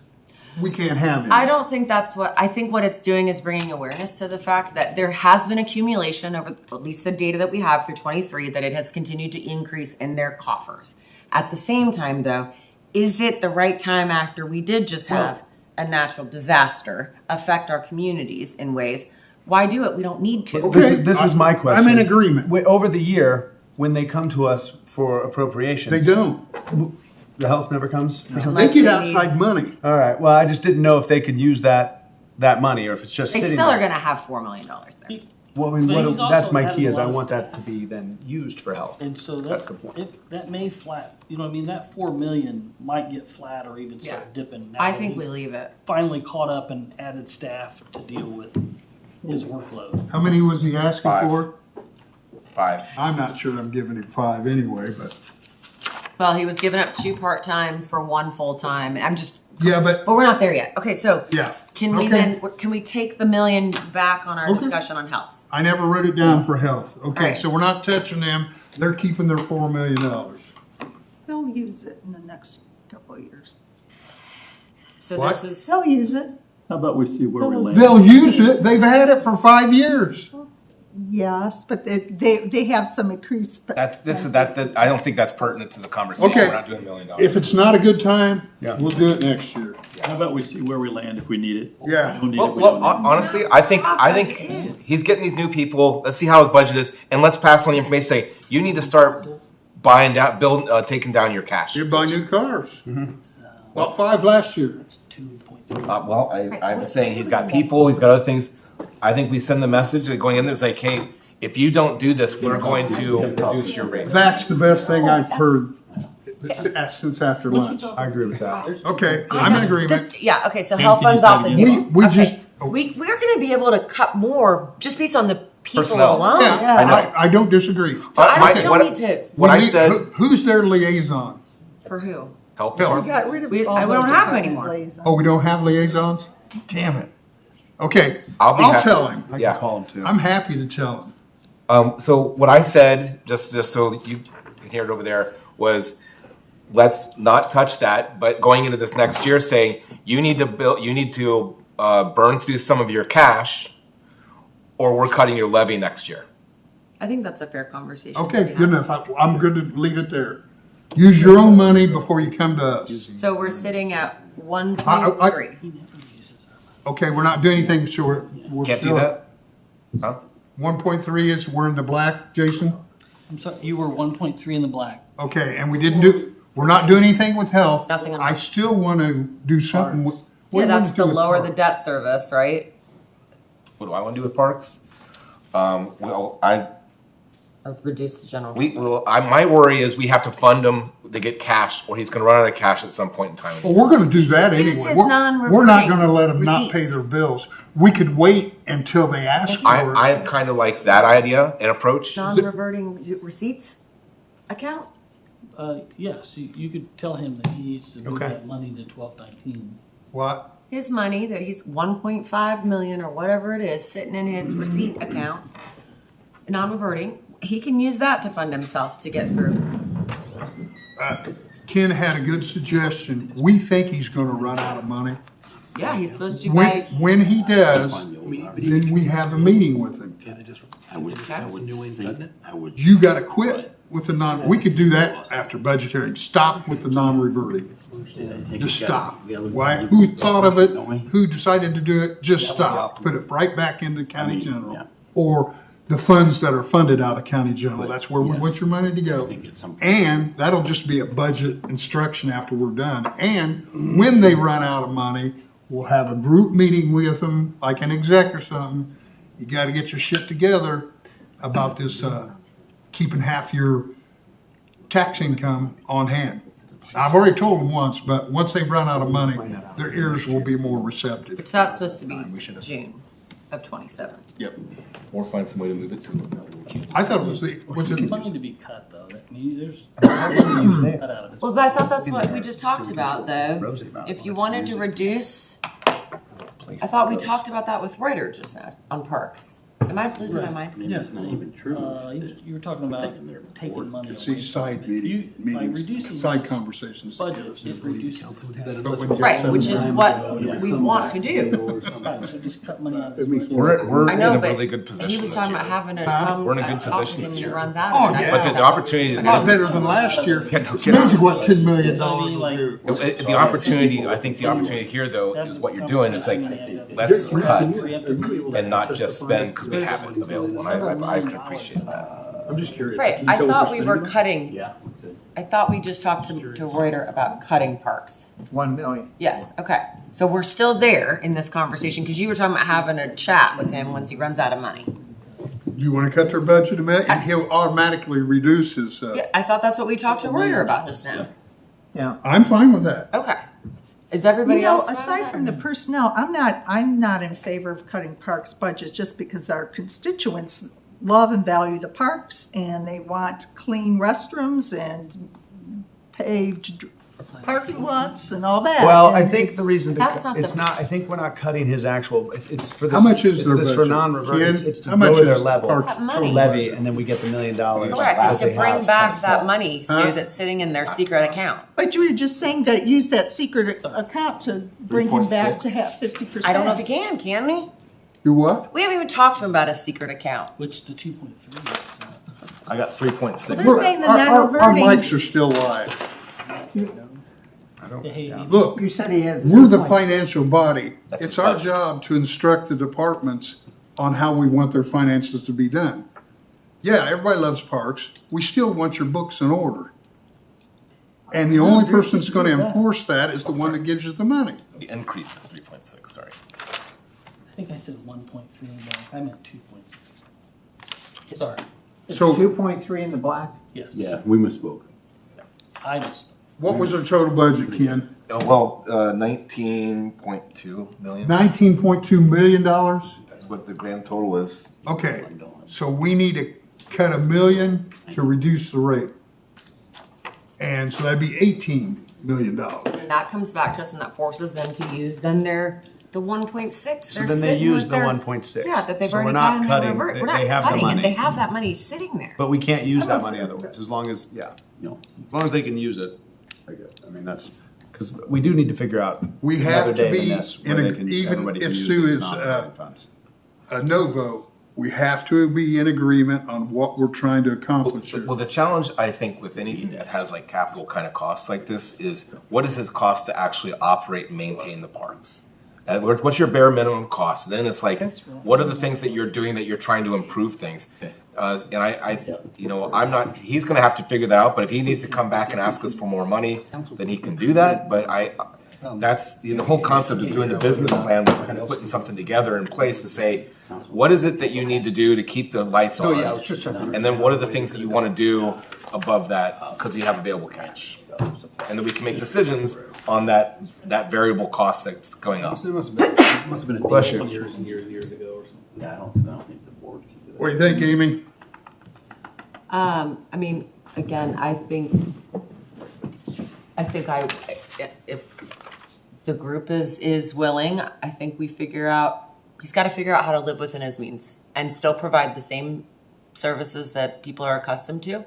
we can't have it. I don't think that's I think what it's doing is bringing awareness to the fact that there has been accumulation over at least the data that we have through 23, that it has continued to increase in their coffers. At the same time though, is it the right time after we did just have a natural disaster affect our communities in ways? Why do it? We don't need to. Okay. This is my question. I'm in agreement. Over the year, when they come to us for appropriations, They don't. The health never comes. For something? They get they outside money. All right. Well, I just didn't know if they could use that money or if it's just They sitting still are there. going to have $4 million there. Well, I mean, But he's that's also my having key. a Is I lot of want that to staff. be then used for health. And so That's the point. That may flat, you know, what I mean, that 4 million might get flat or even start Yeah. dipping. now I that think he's we leave it. Finally caught up and added staff to deal with his workload. How many was he asking 5. for? 5. I'm not sure I'm giving him 5 anyway, but, Well, he was giving up 2 part-time for 1 full-time. yeah, but, But we're not there yet. Okay, so yeah. can we Okay. can we take the million back on our Okay. discussion on health? I never wrote it down for health. Okay, Alright. so we're not touching them. They're keeping their $4 million. They'll use it in the next couple of years. So What? this is They'll use it. How about we see where we They'll- land? They'll use it. They've had it for 5 years. Yes, but they have some increased. I don't think that's pertinent to the conversation. Okay. We're not doing $1 million. If it's not a good time, Yeah. we'll do it next year. How about we see where we land if we need it? Yeah. If we don't need Well, it, we don't need it. honestly, I think he's getting these new people. Let's see how his budget is, and let's pass on the information. Say you need to start buying down, taking down your cash. You buy new cars. About 5 last year. 2.3. Well, I've been saying he's got people, he's got other things. I think we send the message that going in there, it's like, hey, if you don't do this, we're going to reduce your rate. That's the best thing I've heard since after lunch. I agree with that. Okay, I'm in agreement. yeah. Okay, so Can health you funds say off the it again? table. We Okay. just, we're going to be able to cut more just based on the people Personnel. alone. yeah, I don't disagree. I don't need to. What I We need- said, Who's their liaison? For who? health We department. got rid of We all don't those have them department anymore. liaisons. Oh, we don't have liaisons? Damn it. Okay, I'll be I'll happy. tell him. I Yeah. can call them too. I'm happy to tell him. So what I said, just so you can hear it over there, was let's not touch that. But going into this next year, saying you need to burn through some of your cash, or we're cutting your levy next year. I think that's a fair conversation. Okay, to good have. enough. I'm good to leave it there. Use your own money before you come to us. So we're sitting at 1.3. Okay, we're not doing anything, so we're Can't do still. that. Huh? 1.3 is, we're in the black, Jason? I'm sorry, you were 1.3 in the black. Okay, and we're not doing anything with health. Nothing on I that. still want to do something with. what Yeah, do you wanna that's do to with lower the parks? debt service, right? What do I want to do with parks? Or reduce the general. My worry is we have to fund him to get cash, or he's going to run out of cash at some point in time. Well, we're gonna do that anyway. Use his We're non-reverting not gonna let them not pay receipts. their bills. We could wait until they ask for it. I kind of like that idea and approach. Non-reverting receipts account? Yes, you could tell him that he needs to move Okay. that money to 1219. What? His money that he's 1.5 million or whatever it is sitting in his receipt account, non-reverting, he can use that to fund himself to get through. Ken had a good suggestion. We think he's gonna run out of money. Yeah, he's supposed to buy. When he does, then we have a meeting with him. I would think, I would. You gotta quit with the we could do that after budget hearing. Stop with the non-reverting. Just stop. Why? Who thought of it? Who decided to do it? Just stop. Put it right back into county general. Or the funds that are funded out of county general. That's where we want your money to go. And that'll just be a budget instruction after we're done. And when they run out of money, we'll have a group meeting with them, like an exec or something. You gotta get your shit together about this, keeping half your tax income on hand. I've already told them once, but once they run out of money, their ears will be more receptive. Which that's supposed to be June of 27. Yep. Or find some way to move it to. I thought it was was it, Money to be cut though, I mean, there's. cut out of it. Well, I thought that's what we just talked about, though. If you wanted to reduce, I thought we talked about that with Reuter just now on parks. Am I losing my mind? Maybe it's not even true. You were talking about taking money. it's away these side from it. meetings, By reducing side this conversations. budget, it reduces the tax. But when you- Right, which is what we want to do. Right, so just cut money out of this. We're I in know, a but really good he position was this talking year. about having to come. We're in a good talk to position him this when he year. runs out. Oh, of yeah. But the opportunity, A lot better than last year. It's amazing what $10 million will do. the opportunity, I think the opportunity here though is what you're doing is like, let's cut and not just spend because we have it available. And I could appreciate that. I'm just curious. Right, I thought we were cutting, Yeah. I thought we just talked to Reuter about cutting parks. 1 million. Yes, okay. So we're still there in this conversation, because you were talking about having a chat with him once he runs out of money. Do you want to cut their budget a minute? And he'll automatically reduce his, Yeah, I thought that's what we talked to Reuter about just now. Yeah. I'm fine with that. Okay. Is everybody You know, else? fine with aside that? from the personnel, I'm not in favor of cutting parks budgets just because our constituents love and value the parks and they want clean restrooms and paved parking lots and all that. Well, And I think it's- the reason to, That's not it's the- not, I think we're not cutting his actual, it's for this. How much is it's their this budget? for non-revert, Ken, it's to how much lower their is level. parks That money. Levy, and then we get the $1 million. Correct, as it's to they bring have back kind of that stuff. money, Sue, Huh? that's sitting in their secret account. But you were just saying that use that secret account to bring him back to 3.6. have 50%. I don't know if he can we? Do what? We haven't even talked to him about a secret account. Which the 2.3 is. I got 3.6. They're saying the Our non-reverting. mics are still live. Hey, Look, You said he has. we're the 2.6. financial body. That's It's a our budget. job to instruct the departments on how we want their finances to be done. Yeah, everybody loves parks. We still want your books in order. And the only person that's gonna enforce that is the one that gives you the money. The increase is 3.6, sorry. I think I said 1.3 in the back, I meant 2.3. Sorry. It's So- 2.3 in the black? Yes. Yeah, we misspoke. I missed. What was our total budget, Ken? Oh, well, 19.2 million. $19.2 million? That's what the grand total is. Okay, so we need to cut $1 million to reduce the rate. And so that'd be $18 million. And that comes back to us and that forces them to use then the 1.6. So They're then they sitting use with the their- 1.6. Yeah, that they've So we're already not got in their cutting, revert. they- We're not they have the cutting it. money. They have that money sitting there. But we can't use that money otherwise, as long as, yeah, No. as long as they can use it. I mean, that's, because we do need to figure out We have another to day than be this, in where a- they can, even everybody can if use Sue these is, non-revolving funds. A no vote, we have to be in agreement on what we're trying to accomplish here. Well, the challenge, I think, with anything that has like capital kind of costs like this is what does it cost to actually operate and maintain the parks? And what's your bare minimum cost? Then it's like, what are the things that you're doing that you're trying to improve things? And I'm not, he's gonna have to figure that out, but if he needs to come back and ask us for more money, then he can do that, but that's the whole concept of doing the business plan, kind of putting something together in place to say, what is it that you need to do to keep the lights on? yeah, I was just checking. And then what are the things that you wanna do above that, because we have available cash? And then we can make decisions on that variable cost that's going up. It must have been a Bless you. years and years and years ago or something. Yeah, I don't think the board can do that. What do you think, Amy? I mean, again, I think if the group is willing, I think we figure out, he's gotta figure out how to live within his means and still provide the same services that people are accustomed to.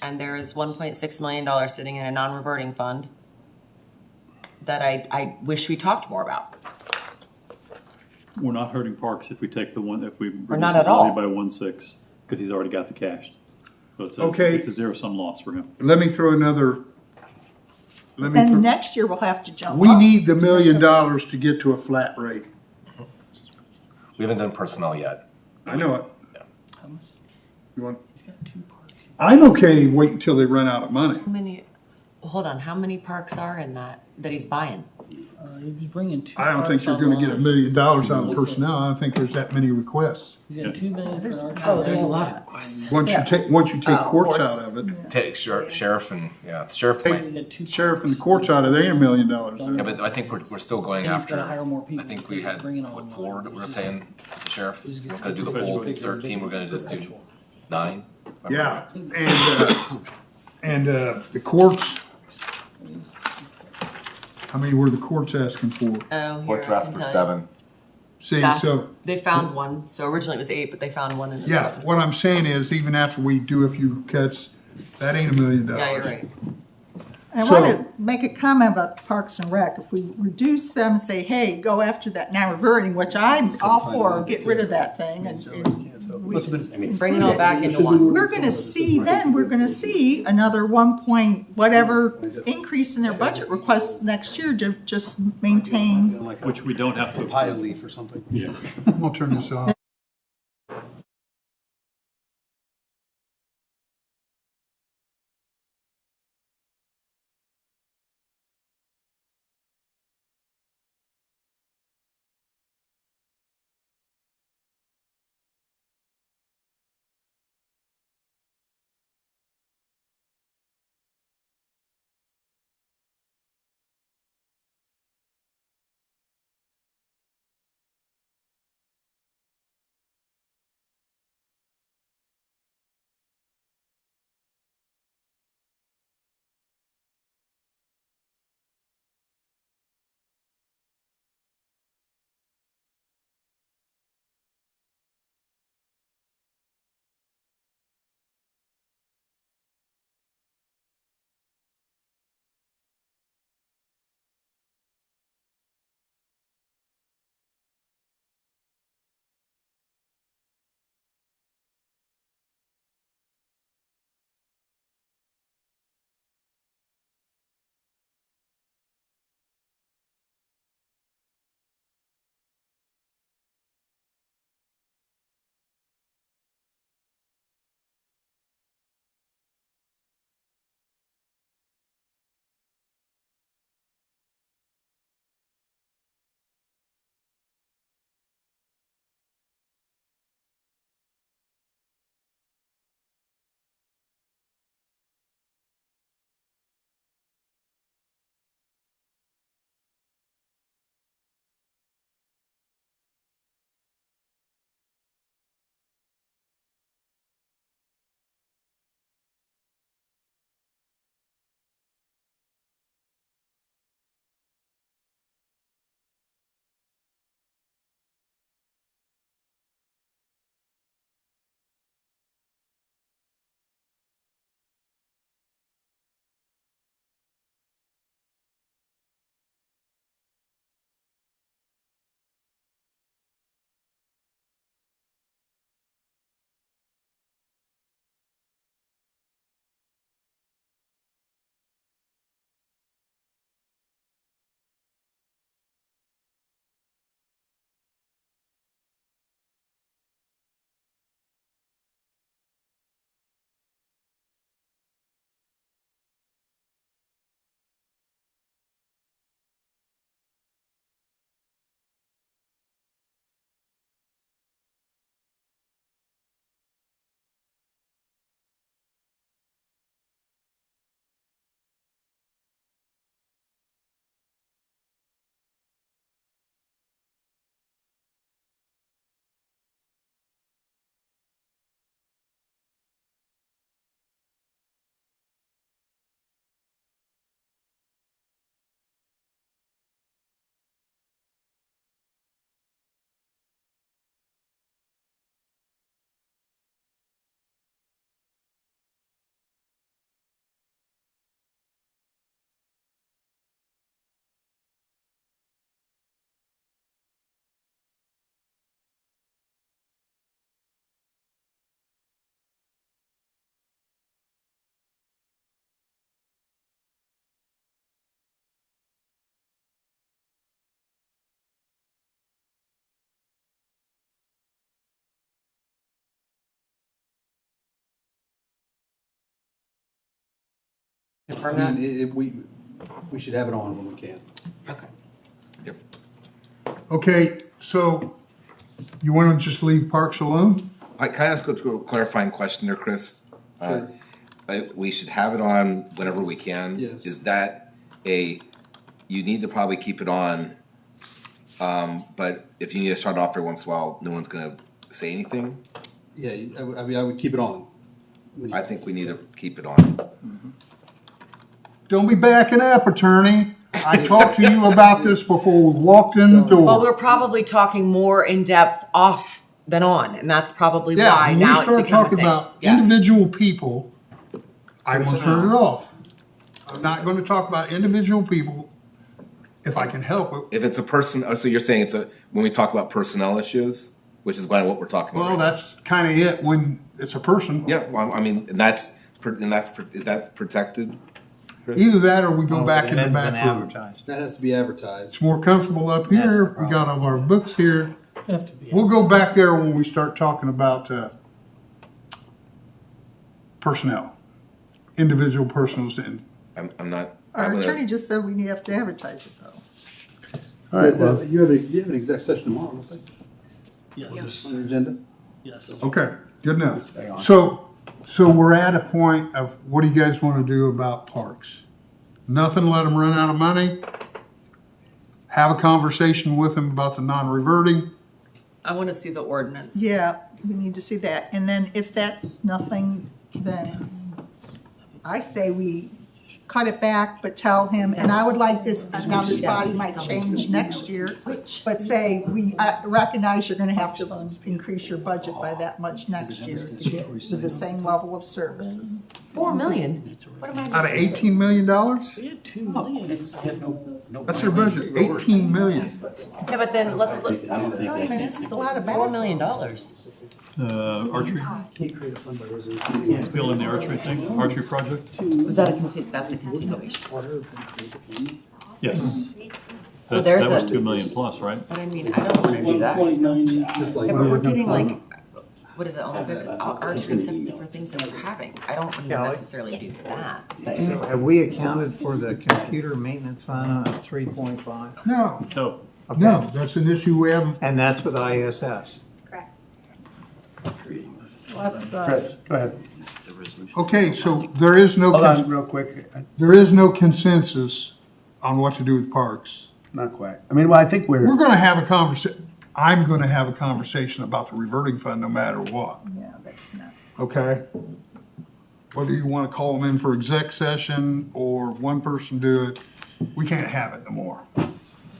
And there is $1.6 million sitting in a non-reverting fund that I wish we talked more about. We're not hurting parks if we take the one, if we We're not reduce his at all. levy by 1.6, because he's already got the cash. So Okay. it's a zero-sum loss for him. Let me throw another, And next year we'll have to jump we up. need the $1 million to get to a flat rate. We haven't done personnel yet. I know it. How much? You want, He's got 2 parks. I'm okay waiting until they run out of money. How many, hold on, how many parks are in that he's buying? He was bringing two. I don't think parks you're gonna get $1 online. million out of personnel. I don't think there's that many requests. He's got 2 million for an Oh, there's a lot of requests. Once you take courts courts. out of it, Take sheriff and, yeah, the sheriff Hey, might, He got two sheriff and the courts out of it, ain't $1 million. yeah, but I think we're still going And he's after, gotta hire more people I think we because had, he's bringing what, on 4 that we're paying the sheriff? He's We're gonna do the full Fix it. 13, we're gonna just do 9? Yeah, and the courts, how many were the courts asking for? Oh, here, What's I asked can for tell you. 7? See, Yeah, so, they found one. So originally it was 8, but they found one and it's yeah, 7. what I'm saying is, even after we do a few cuts, that ain't $1 million. Yeah, you're right. I So- want to make a comment about Parks and Rec. If we reduce them and say, hey, go after that now reverting, which I'm all for, get rid of that thing and we Bring it all back into one. we're gonna see another 1 point whatever increase in their budget requests next year to just maintain. Like Which we don't have to. papaya leaf or something. Yeah. I'll turn this off. Confirm I that? mean, we should have it on when we can. Okay. Okay, so you wanna just leave parks alone? Can I ask a clarifying question there, Chris? We should have it on whenever we can. Yes. Is that you need to probably keep it on, but if you need to shut it off every once in a while, no one's gonna say anything? Yeah, I would keep it on. I think we need to keep it on. Don't be backing up, attorney. I talked to you about this before we walked in the Well, door. we're probably talking more in depth off than on, and that's probably Yeah, why when we now it's start become a talking thing. about Yeah. individual people, I'm gonna turn it off. I'm not gonna talk about individual people if I can help it. If it's a person, so you're saying when we talk about personnel issues, which is what we're talking about. Well, right now. that's kinda it when it's a person. Yeah, well, I mean, and that's protected. Either that or we go Oh, back it in the hasn't been back room. advertised. That has to be advertised. It's more comfortable up That's the here. We problem. got all of our books here. Have to be. We'll go back there when we start talking about personnel, individual persons, and I'm not. Our I'm gonna- attorney just said we have to advertise it though. all right. Well, You have an exec session tomorrow, don't you? Yes, On your agenda? yes. okay, good enough. So we're at a point of what do you guys want to do about parks? Nothing. Let them run out of money. Have a conversation with them about the non-reverting. I want to see the ordinance. Yeah, we need to see that. And then if that's nothing, then I say we cut it back, but tell him, and I would like this, now this body might change next year, but say, we recognize you're gonna have to increase your budget by that much next year to get to the same level of services. 4 million? What am I Out of missing? $18 million? We had 2 million. That's their budget, 18 million. Yeah, but then let's look, I don't think No, I mean, this is a lot of $4 bad. million. Archery, Can't create a fund by resolution. building the archery thing, archery project? Was that that's a continuation? Yes. So That there's was a- 2 million plus, right? But I mean, I don't want to do that. 1.9 million. Just like. Yeah, but we're getting like, what is it, Olympic archery and stuff for things that we're having. I don't want to Yeah, like- necessarily do that, but. So have we accounted for the computer maintenance fund of 3.5? No, No, no, that's an issue we haven't. And that's with ISS. Correct. Chris, go ahead. Okay, so there is no, Hold on, real quick. there is no consensus on what to do with parks. Not quite. I mean, well, I think We're gonna have a conversation, I'm gonna have a conversation about the reverting fund no matter what, Yeah, that's not. okay? Whether you wanna call them in for exec session or one person do it, we can't have it no more.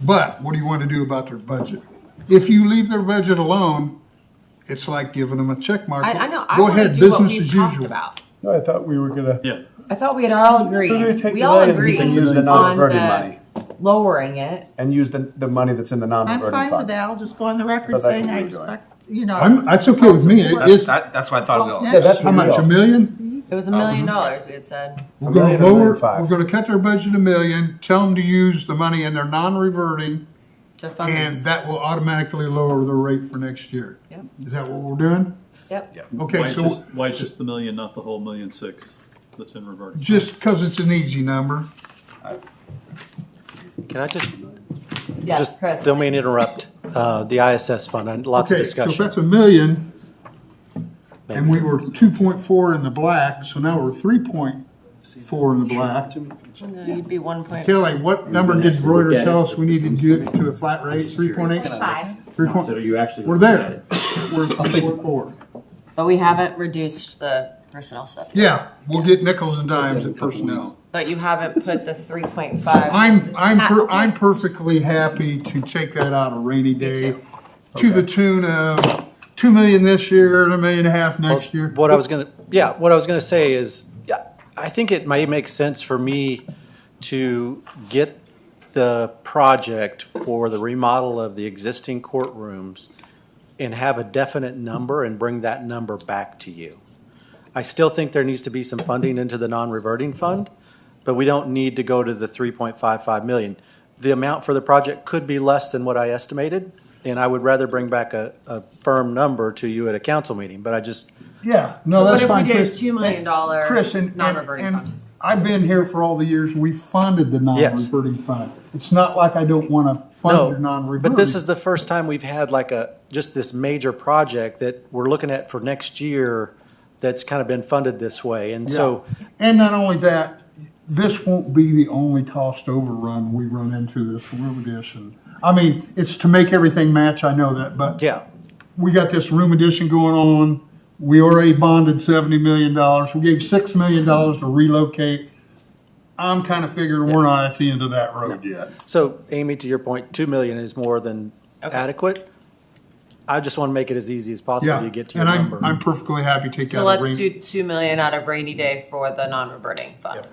But what do you wanna do about their budget? If you leave their budget alone, it's like giving them a check mark. I know, I Go want to ahead, do what business we've as talked usual. about. No, I thought we were gonna. yeah. I thought we had all agreed, we all agreed You can use the on non-reverting money lowering it. and use the money that's in the I'm non-reverting fine with fund. that. I'll just go on the record But that's saying what I we're doing. expect, you know. That's okay with me, it's, That's why I thought Well, we all. Yeah, that's how what we much, all- $1 million? It was $1 million, we had said. We're $1 gonna million or lower, $1.5 million? we're gonna cut their budget $1 million, tell them to use the money in their non-reverting, To fund and this. that will automatically lower the rate for next year. Yep. Is that what we're doing? Yep. Okay, Why so just the million, not the whole 1.6 million that's in reverting? just because it's an easy number, Can I just Yes, Chris. don't mean to interrupt, the ISS fund, and lots of okay, so if discussion. that's $1 million, and we were 2.4 in the black, so now we're 3.4 in the black. No, you'd be 1 Kelly, what number did Reuter tell us we needed to get to a flat rate, 3.8? 5. 3 So you actually. We're there, we're 3.4. But we haven't reduced the personnel stuff. Yeah, we'll get nickels and dimes in personnel. But you haven't put the 3.5. I'm perfectly happy to take that out of rainy day to the tune of 2 million this year and $1.5 million next year. What I was gonna say is, yeah, I think it might make sense for me to get the project for the remodel of the existing courtrooms and have a definite number and bring that number back to you. I still think there needs to be some funding into the non-reverting fund, but we don't need to go to the 3.55 million. The amount for the project could be less than what I estimated, and I would rather bring back a firm number to you at a council meeting, but I just, Yeah, no, What that's if we fine, did a Chris. $2 million Chris, and non-reverting fund? I've been here for all the years we funded the non-reverting fund. It's not like I don't wanna fund your No, non-reverting. but this is the first time we've had like just this major project that we're looking at for next year that's kind of been funded this way. And so, And not only that, this won't be the only cost overrun we run into this room addition. I mean, it's to make everything match, I know that, but yeah, we got this room addition going on. We already bonded $70 million. We gave $6 million to relocate. I'm kind of figuring we're not at the end of that road yet. so Amy, to your point, 2 million is more than Okay. adequate. I just want to make it as easy as possible Yeah, to get to your and number. I'm perfectly happy to take So out a let's rain. do 2 million out of rainy day for the non-reverting fund.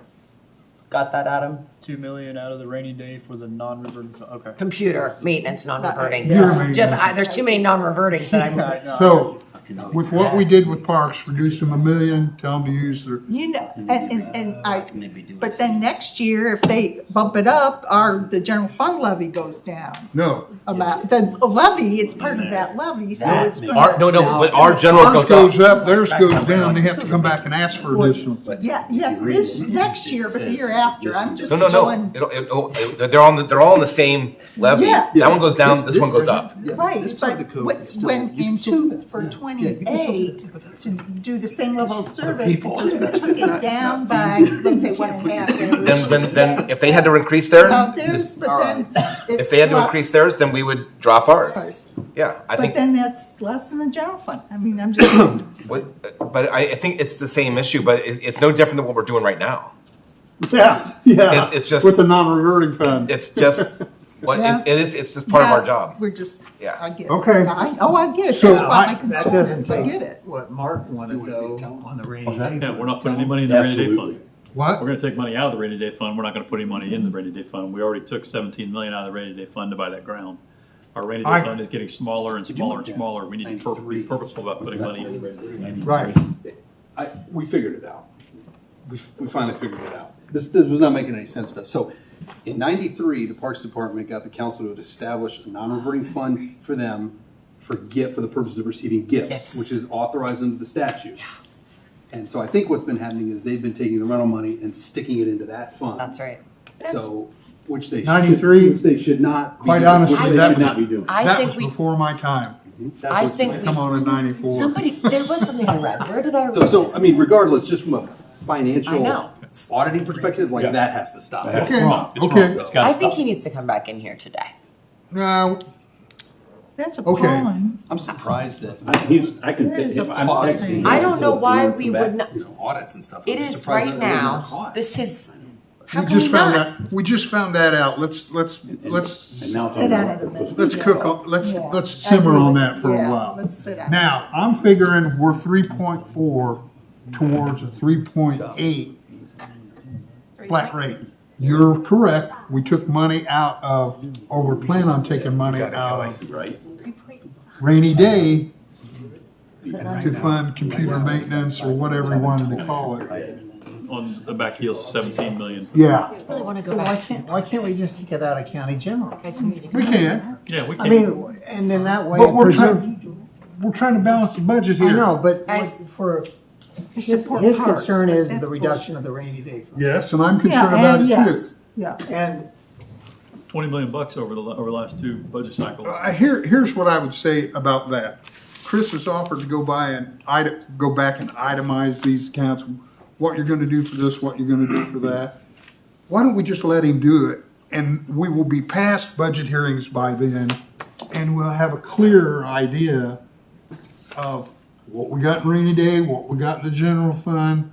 Got that, Adam? 2 million out of the rainy day for the non-reverting, okay. Computer maintenance, non-reverting. Your maintenance. Just, there's too many non-revertings that I'm. Right, no, So, with what we did with parks, reduce them $1 million, tell them to use their, You know, but then next year, if they bump it up, the general fund levy goes down. no. The levy, it's part of that levy, so it's Our, gonna. but our general Ours goes goes up. up, theirs goes down, they have to come back and ask for additional. Yeah, yes, this, next year, but the year after, I'm just No, going. They're all on the same levy. Yeah. That one goes down, this one goes up. Right, but when for 28, to do the same level of service, because we took it down by, let's say, 1.5. Then if they had to increase theirs, Theirs, but then it's if they had to less. increase theirs, then we would drop ours. Ours. Yeah, I But think, then that's less than the general fund. I mean, I'm just, but I think it's the same issue, but it's no different than what we're doing right now. Yeah, yeah. It's just- With the non-reverting fund. It's just, Yeah. it's just part of our yeah, job. We're just, Yeah. I get it. Okay. I get it. So That's why my That concern doesn't is, I take get it. what Mark wanted though on the rainy day. Yeah, we're not putting any money in the rainy day Absolutely. fund. What? We're gonna take money out of the rainy day fund, we're not gonna put any money in the rainy day fund. We already took 17 million out of the rainy day fund to buy that ground. Our rainy day I- fund is getting smaller and smaller and smaller. We need to be purposeful about putting money in the rainy day fund. Right. We figured it out. We finally figured it out. This was not making any sense to us. So in '93, the Parks Department got the council to establish a non-reverting fund for them for the purpose of receiving gifts, which is authorized under the statute. And so I think what's been happening is they've been taking the rental money and sticking it into that fund. That's right. So, which they 93? which they should not. be Quite doing. honestly, Which they that- should not be doing. I That think was we, before my time. That's I what's think been we. Come on in 94. Somebody, there was something I read. Where did I read So, this? I mean, regardless, just from a I financial know. auditing perspective, like that has to stop. Okay, It's wrong. It's okay. wrong. It's gotta I think stop. he needs to come back in here today. Now, That's Okay. appalling. I'm surprised that, I can, That is if I'm appalling. texting him, I don't know he'll why come we back. would not, you know, audits and stuff. it I'm is surprised right that it wasn't now, caught. this is, how we can we just found not? that, we just found that out. Let's And now it's Sit on on the- it a minute. let's cook on, let's Yeah. simmer on that for a Yeah, while. let's sit down. Now, I'm figuring we're 3.4 towards a 3.8 flat rate. You're correct. We took money out of, or we're planning on taking money out of Right. rainy day to fund computer maintenance or whatever you wanted to call it. On the back heels of 17 million. Yeah, I really wanna go Why back. why can't we just take it out of county general? Guys, we need to go. we can, Yeah, we I can. mean, and then that way. but we're presume- trying to balance the budget I here. know, but Guys. for, We his support his parks, concern but is that's the reduction of the rainy day fund. Yes, and I'm Yeah, concerned about and it too. yes, yeah. And 20 million bucks over the last two budget cycles. Here's what I would say about that. Chris has offered to go back and itemize these accounts, what you're gonna do for this, what you're gonna do for that. Why don't we just let him do it? And we will be past budget hearings by then, and we'll have a clearer idea of what we got in rainy day, what we got in the general fund,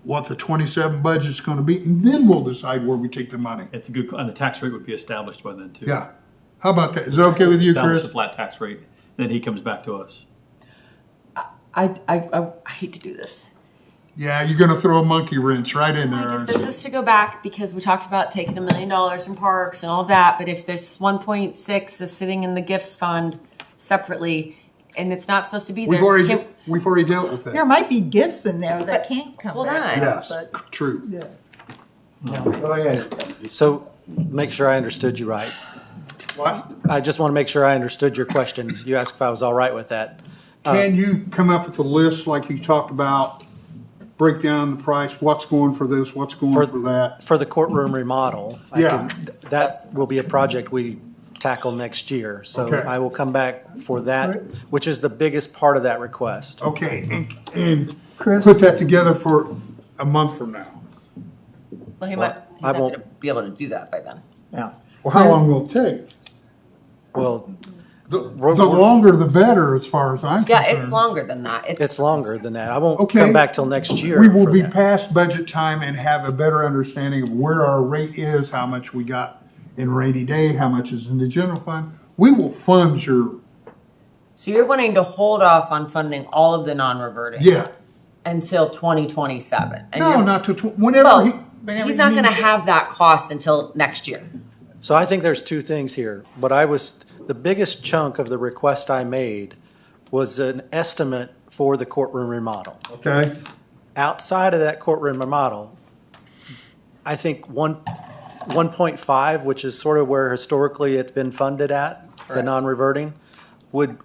what the 27 budget's gonna be, and then we'll decide where we take the money. It's a good, and the tax rate would be established by then too. Yeah. How about that? Is that okay with you, Establish Chris? a flat tax rate, then he comes back to us. I hate to do this. Yeah, you're gonna throw a monkey wrench right in there, aren't This you? is to go back because we talked about taking $1 million from parks and all of that, but if this 1.6 is sitting in the gifts fund separately and it's not supposed to be We've there. already, can- we've already dealt with There that. might be gifts in there that But- can't come hold back. on. Yes, But, true. yeah. go ahead. So make sure I understood you right. What? I just want to make sure I understood your question. You asked if I was all right with that. Can you come up with a list like you talked about, break down the price, what's going for this, what's going for that? For the courtroom remodel, Yeah. that will be a project we tackle next year. So Okay. I will come back for that, which is the biggest part of that request. Okay, and Chris? put that together for a month from now. Well, he's not I gonna won't- be able to do that by then. Yeah. Well, how long will it take? Well, The longer the better, as far as I'm Yeah, concerned. it's longer than that. it's longer than that. I won't Okay. come back till next year. We will for be that. past budget time and have a better understanding of where our rate is, how much we got in rainy day, how much is in the general fund. We will fund your, So you're wanting to hold off on funding all of the non-reverting? yeah. Until 2027? And No, you're- not to, whenever Well, he. he's not gonna have that cost until next year. So I think there's two things here. The biggest chunk of the request I made was an estimate for the courtroom remodel. Okay, Outside of that courtroom remodel, I think 1.5, which is sort of where historically it's been funded at, the Correct. non-reverting, would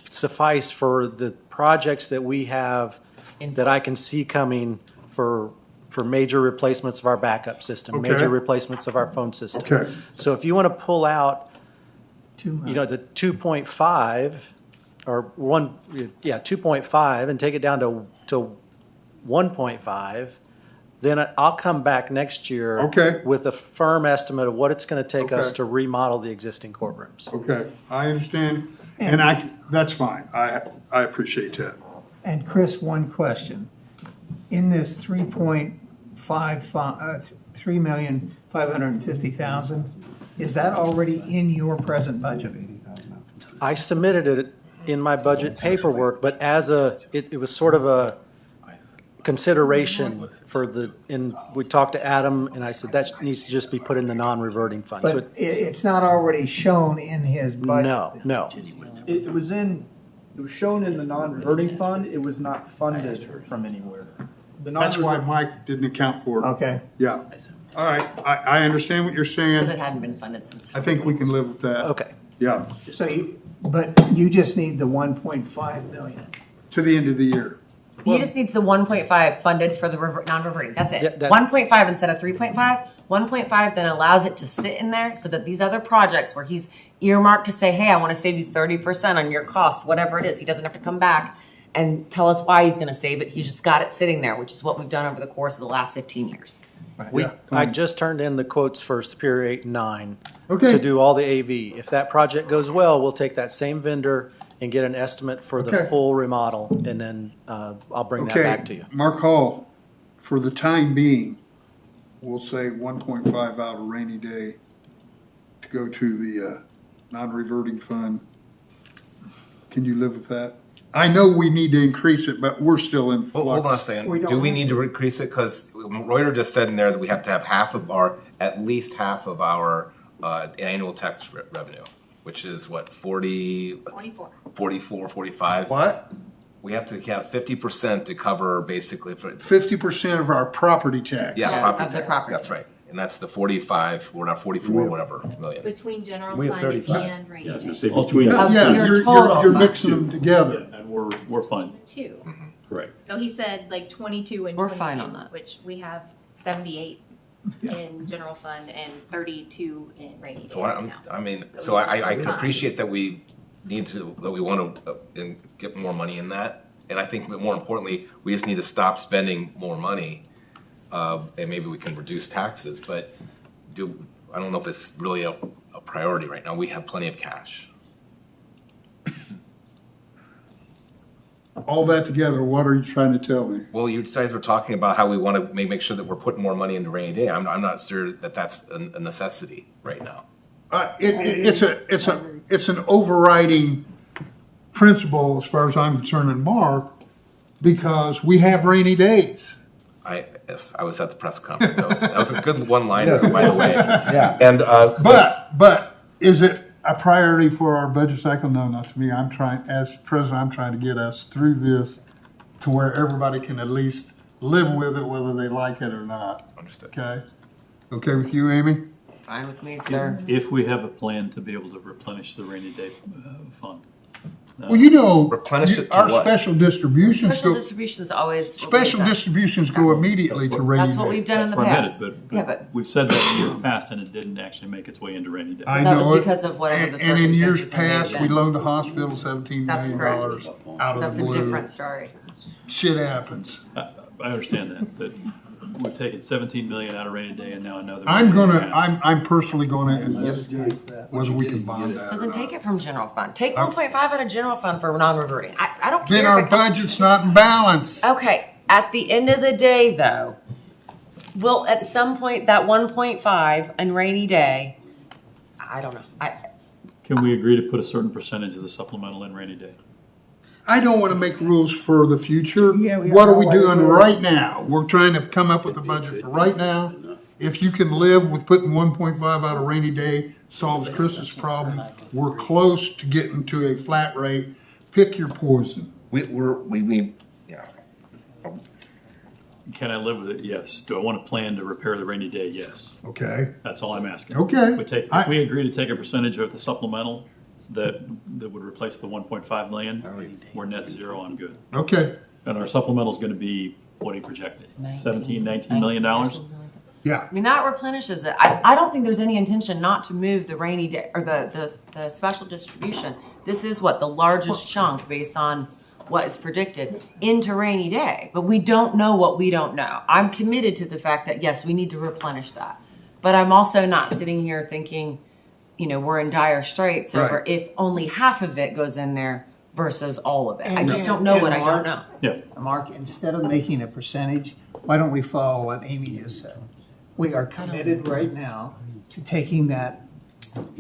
suffice for the projects that we have that I can see coming for major replacements of our backup system, Okay. major replacements of our phone system. Okay. So if you want to pull out, 2 months. you know, the 2.5 or 2.5 and take it down to 1.5, then I'll come back next year Okay. with a firm estimate of what it's going to take us Okay. to remodel the existing courtrooms. okay, I understand, and that's fine, I appreciate that. And Chris, one question. In this 3,550,000, is that already in your present budget? I submitted it in my budget paperwork, but it was sort of a consideration we talked to Adam, and I said that needs to just be put in the non-reverting fund. So But it's not already shown in his budget? no. It was shown in the non-reverting fund, it was not funded from anywhere. The That's why non-rever- Mike didn't account for it. Okay. Yeah, all right, I understand what you're Because saying, it hadn't been funded since. I think we can live with that. Okay. Yeah, But you just need the 1.5 million. to the end of the year. He just needs the 1.5 funded for the non-reverting, that's Yeah, it. that- 1.5 instead of 3.5. 1.5 then allows it to sit in there so that these other projects where he's earmarked to say, hey, I wanna save you 30% on your costs, whatever it is, he doesn't have to come back and tell us why he's gonna save it, he's just got it sitting there, which is what we've done over the course of the last 15 years. I just turned in the quotes for Superior 8 and 9 Okay. to do all the AV. If that project goes well, we'll take that same vendor and get an estimate for the Okay. full remodel, and then I'll bring that back to you. Okay, Mark Hall, for the time being, we'll say 1.5 out of rainy day to go to the non-reverting fund. Can you live with that? I know we need to increase it, but we're still in flux. Hold on a second. We don't Do we have need to increase it? Because Reuter just said in there that we have to have at least half of our annual tax revenue, which is what, 44. 44, 45? What? We have to have 50% to cover basically for, 50% of our property tax. yeah, Yeah, property of the tax, property that's tax. right. And that's the 45, or not 44, whatever, million. Between general We have fund 35. and rainy Yeah, I was day. gonna say between Ultimately, Of Yeah, your you're total fund. mixing them together. And we're fine, Two. correct. So he said like 22 and We're 22, fine on that. which we have 78 in general fund and 32 in rainy day So right now. I can Fine. appreciate that we want to get more money in that. And I think that more importantly, we just need to stop spending more money, and maybe we can reduce taxes, but I don't know if it's really a priority right now. We have plenty of cash. All that together, what are you trying to tell me? Well, you guys were talking about how we want to make sure that we're putting more money into rainy day. I'm not sure that that's a necessity right now. It's an overriding principle as far as I'm concerned, and Mark, because we have rainy days. Yes, I was at the press conference. That was a good one-liner, by the way. Yeah. And But is it a priority for our budget cycle? No, not to me. As president, I'm trying to get us through this to where everybody can at least live with it, whether they like it or not. understood. Okay? Okay with you, Amy? Fine with me, sir. If we have a plan to be able to replenish the rainy day fund. Well, you know, Replenish it to our what? special distributions Special go, distributions always. what we've special done. distributions go immediately to rainy That's what day. we've done in the That's where I meant past. it, Yeah, but but we've said that in years past and it didn't actually make its way into rainy day. I That was know it. because of whatever the And in years circumstances may have past, we been. loaned the hospital $17 That's million correct. out of that's the a blue. different story. Shit happens. I understand that, but we've taken 17 million out of rainy day and now another. I'm gonna, 1.5. I'm personally gonna investigate whether we can bond So that or then take not. it from general fund. Take 1.5 out of general fund for non-reverting. I don't care. Then if our it comes- budget's not in balance. Okay, at the end of the day, though, will at some point that 1.5 in rainy day, I don't know. Can we agree to put a certain percentage of the supplemental in rainy day? I don't wanna make rules for the future. Yeah, we What don't are we know what doing it is. right now? We're trying to come up with a budget for right now. If you can live with putting 1.5 out of rainy day, solves Chris's problem. We're close to getting to a flat rate. Pick your poison. Yeah. Can I live with it? Yes. Do I want to plan to repair the rainy day? Yes. Okay? That's all I'm asking. Okay. If we agree to take a percentage of the supplemental that would replace the 1.5 million, we're net zero, I'm good. Okay. And our supplemental's gonna be, what do you project it? 17, 19 million dollars? Yeah. I mean, that replenishes it. I don't think there's any intention not to move the rainy day, or the special distribution. This is what, the largest chunk based on what is predicted into rainy day. But we don't know what we don't know. I'm committed to the fact that, yes, we need to replenish that. But I'm also not sitting here thinking, you know, we're in dire straits over Right. if only half of it goes in there versus all of it. I And- just don't know and what I don't Mark- know. Yeah. Mark, instead of making a percentage, why don't we follow what Amy just said? We are committed right now to taking that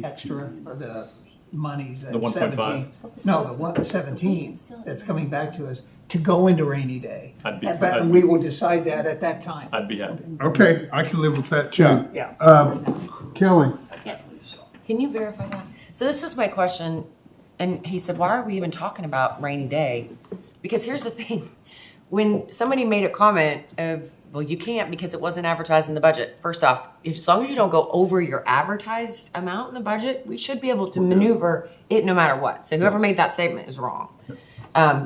extra, or the monies The at 1.5. 17. No, the 17 that's coming back to us, to go into rainy day. I'd be- But we will decide that at that time. I'd be happy. Okay, I can live with that too. Yeah. Kelly, Yes. Can you verify that? So this was my question, and he said, why are we even talking about rainy day? Because here's the thing, when somebody made a comment of, well, you can't because it wasn't advertised in the budget. First off, as long as you don't go over your advertised amount in the budget, we should be able to maneuver it no matter what. So whoever made that statement is wrong.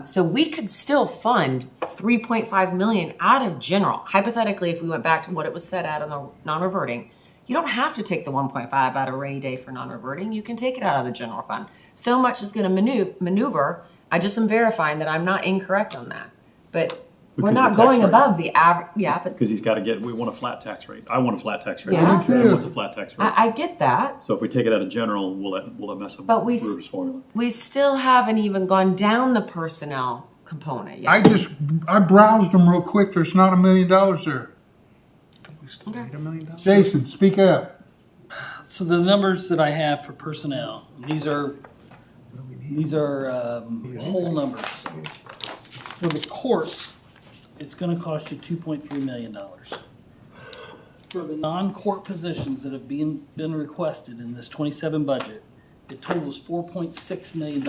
So we could still fund 3.5 million out of general. Hypothetically, if we went back to what it was set at on the non-reverting, you don't have to take the 1.5 out of rainy day for non-reverting. You can take it out of the general fund. So much is going to maneuver. I just am verifying that I'm not incorrect on that. But we're Because not the tax going rate. above the average. Yeah, but Because he's gotta we want a flat tax rate. I want a flat tax rate. Yeah. Everyone wants a flat tax rate. I get that. So if we take it out of general, will that mess up But Ruper's formula? we still haven't even gone down the personnel component yet. I browsed them real quick. There's not $1 million there. Jason, speak up. So the numbers that I have for personnel, these are whole numbers. For the courts, it's gonna cost you $2.3 million. For the non-court positions that have been requested in this 27 budget, it totals $4.6 million.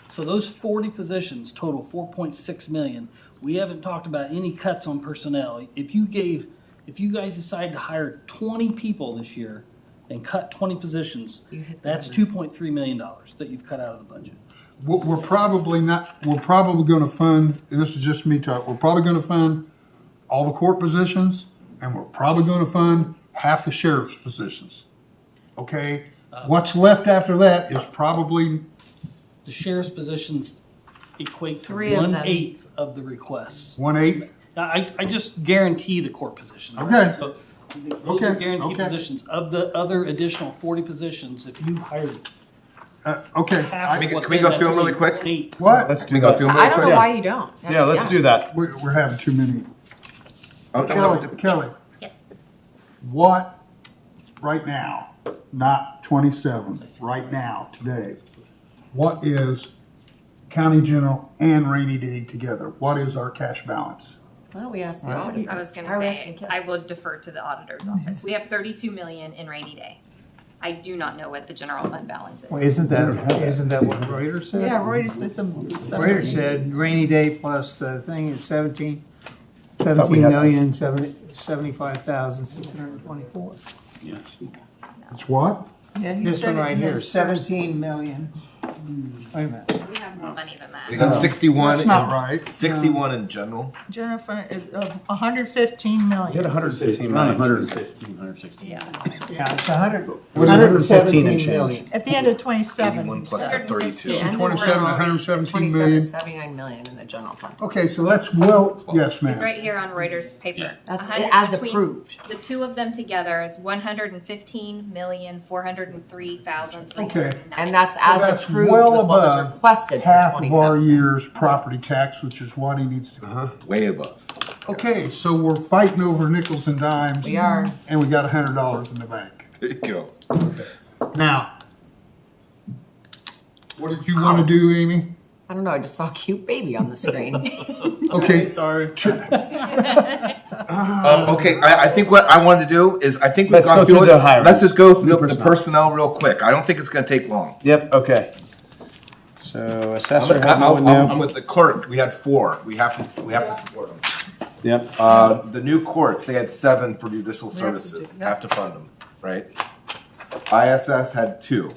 So those 40 positions total $4.6 million. We haven't talked about any cuts on personnel. If you guys decide to hire 20 people this year and cut 20 positions, You hit the that's number. $2.3 million that you've cut out of the budget. We're probably gonna fund, this is just me talking, we're probably gonna fund all the court positions, and we're probably gonna fund half the sheriff's positions. Okay? What's left after that is probably, The sheriff's positions equate to 3 of them. 1/8 of the requests. 1/8. Now, I just guarantee the court positions. Okay. So those Okay, are guaranteed okay. positions. Of the other additional 40 positions, if you hired okay. half of what Can we they- go that's through them only really quick? 1/8. What? Let's do go through them I really don't quick. know why you don't. Yeah, let's do that. We're having too many. Okay. Kelly, Yes. what, right now, not 27, right now, today, what is county general and rainy day together? What is our cash balance? Why don't we ask the auditor? I was gonna Are we say, asking Kelly? I will defer to the auditor's office. We have 32 million in rainy day. I do not know what the general fund balance is. Well, isn't that what Reuters said? Yeah, Reuters said some. Reuters said rainy day plus the thing is 17 thought we had- million, 75,624. It's what? Yeah, he This said one it right in here, his 17 million. Wait a minute. money than that. They got 61. That's not in- right. 61 in general. General fund is 115 You million. had 115 Around million. 115, 116. Yeah. Yeah, it's 100, Was 115 and 117 change. million. At the end of 27. 81 plus the 32. And 27 to 117 million. 79 million in the general fund. Okay, so that's well, yes, It's ma'am. right here on Reuters paper. That's 100 as between approved. The two of them together is 115,403,000. Okay. And that's So as that's approved well with what was above requested for half of our 27. year's property tax, which is what he needs to. Way above. Okay, so we're fighting over nickels and dimes. We are. And we got $100 in the bank. There you go. Now, what did you want to do, Amy? I don't know, I just saw a cute baby on the screen. Okay, Sorry. Okay, I think what I wanted to do is I think we've Let's gone go through through it. the hirings. Let's just go through The the personnel. personnel real quick. I don't think it's going to take long. Yep, okay. So assessor had no one I'm new. with the clerk. We had 4. We have to support them. Yep. The new courts, they had 7 for judicial services. Have to fund them, right? ISS had 2.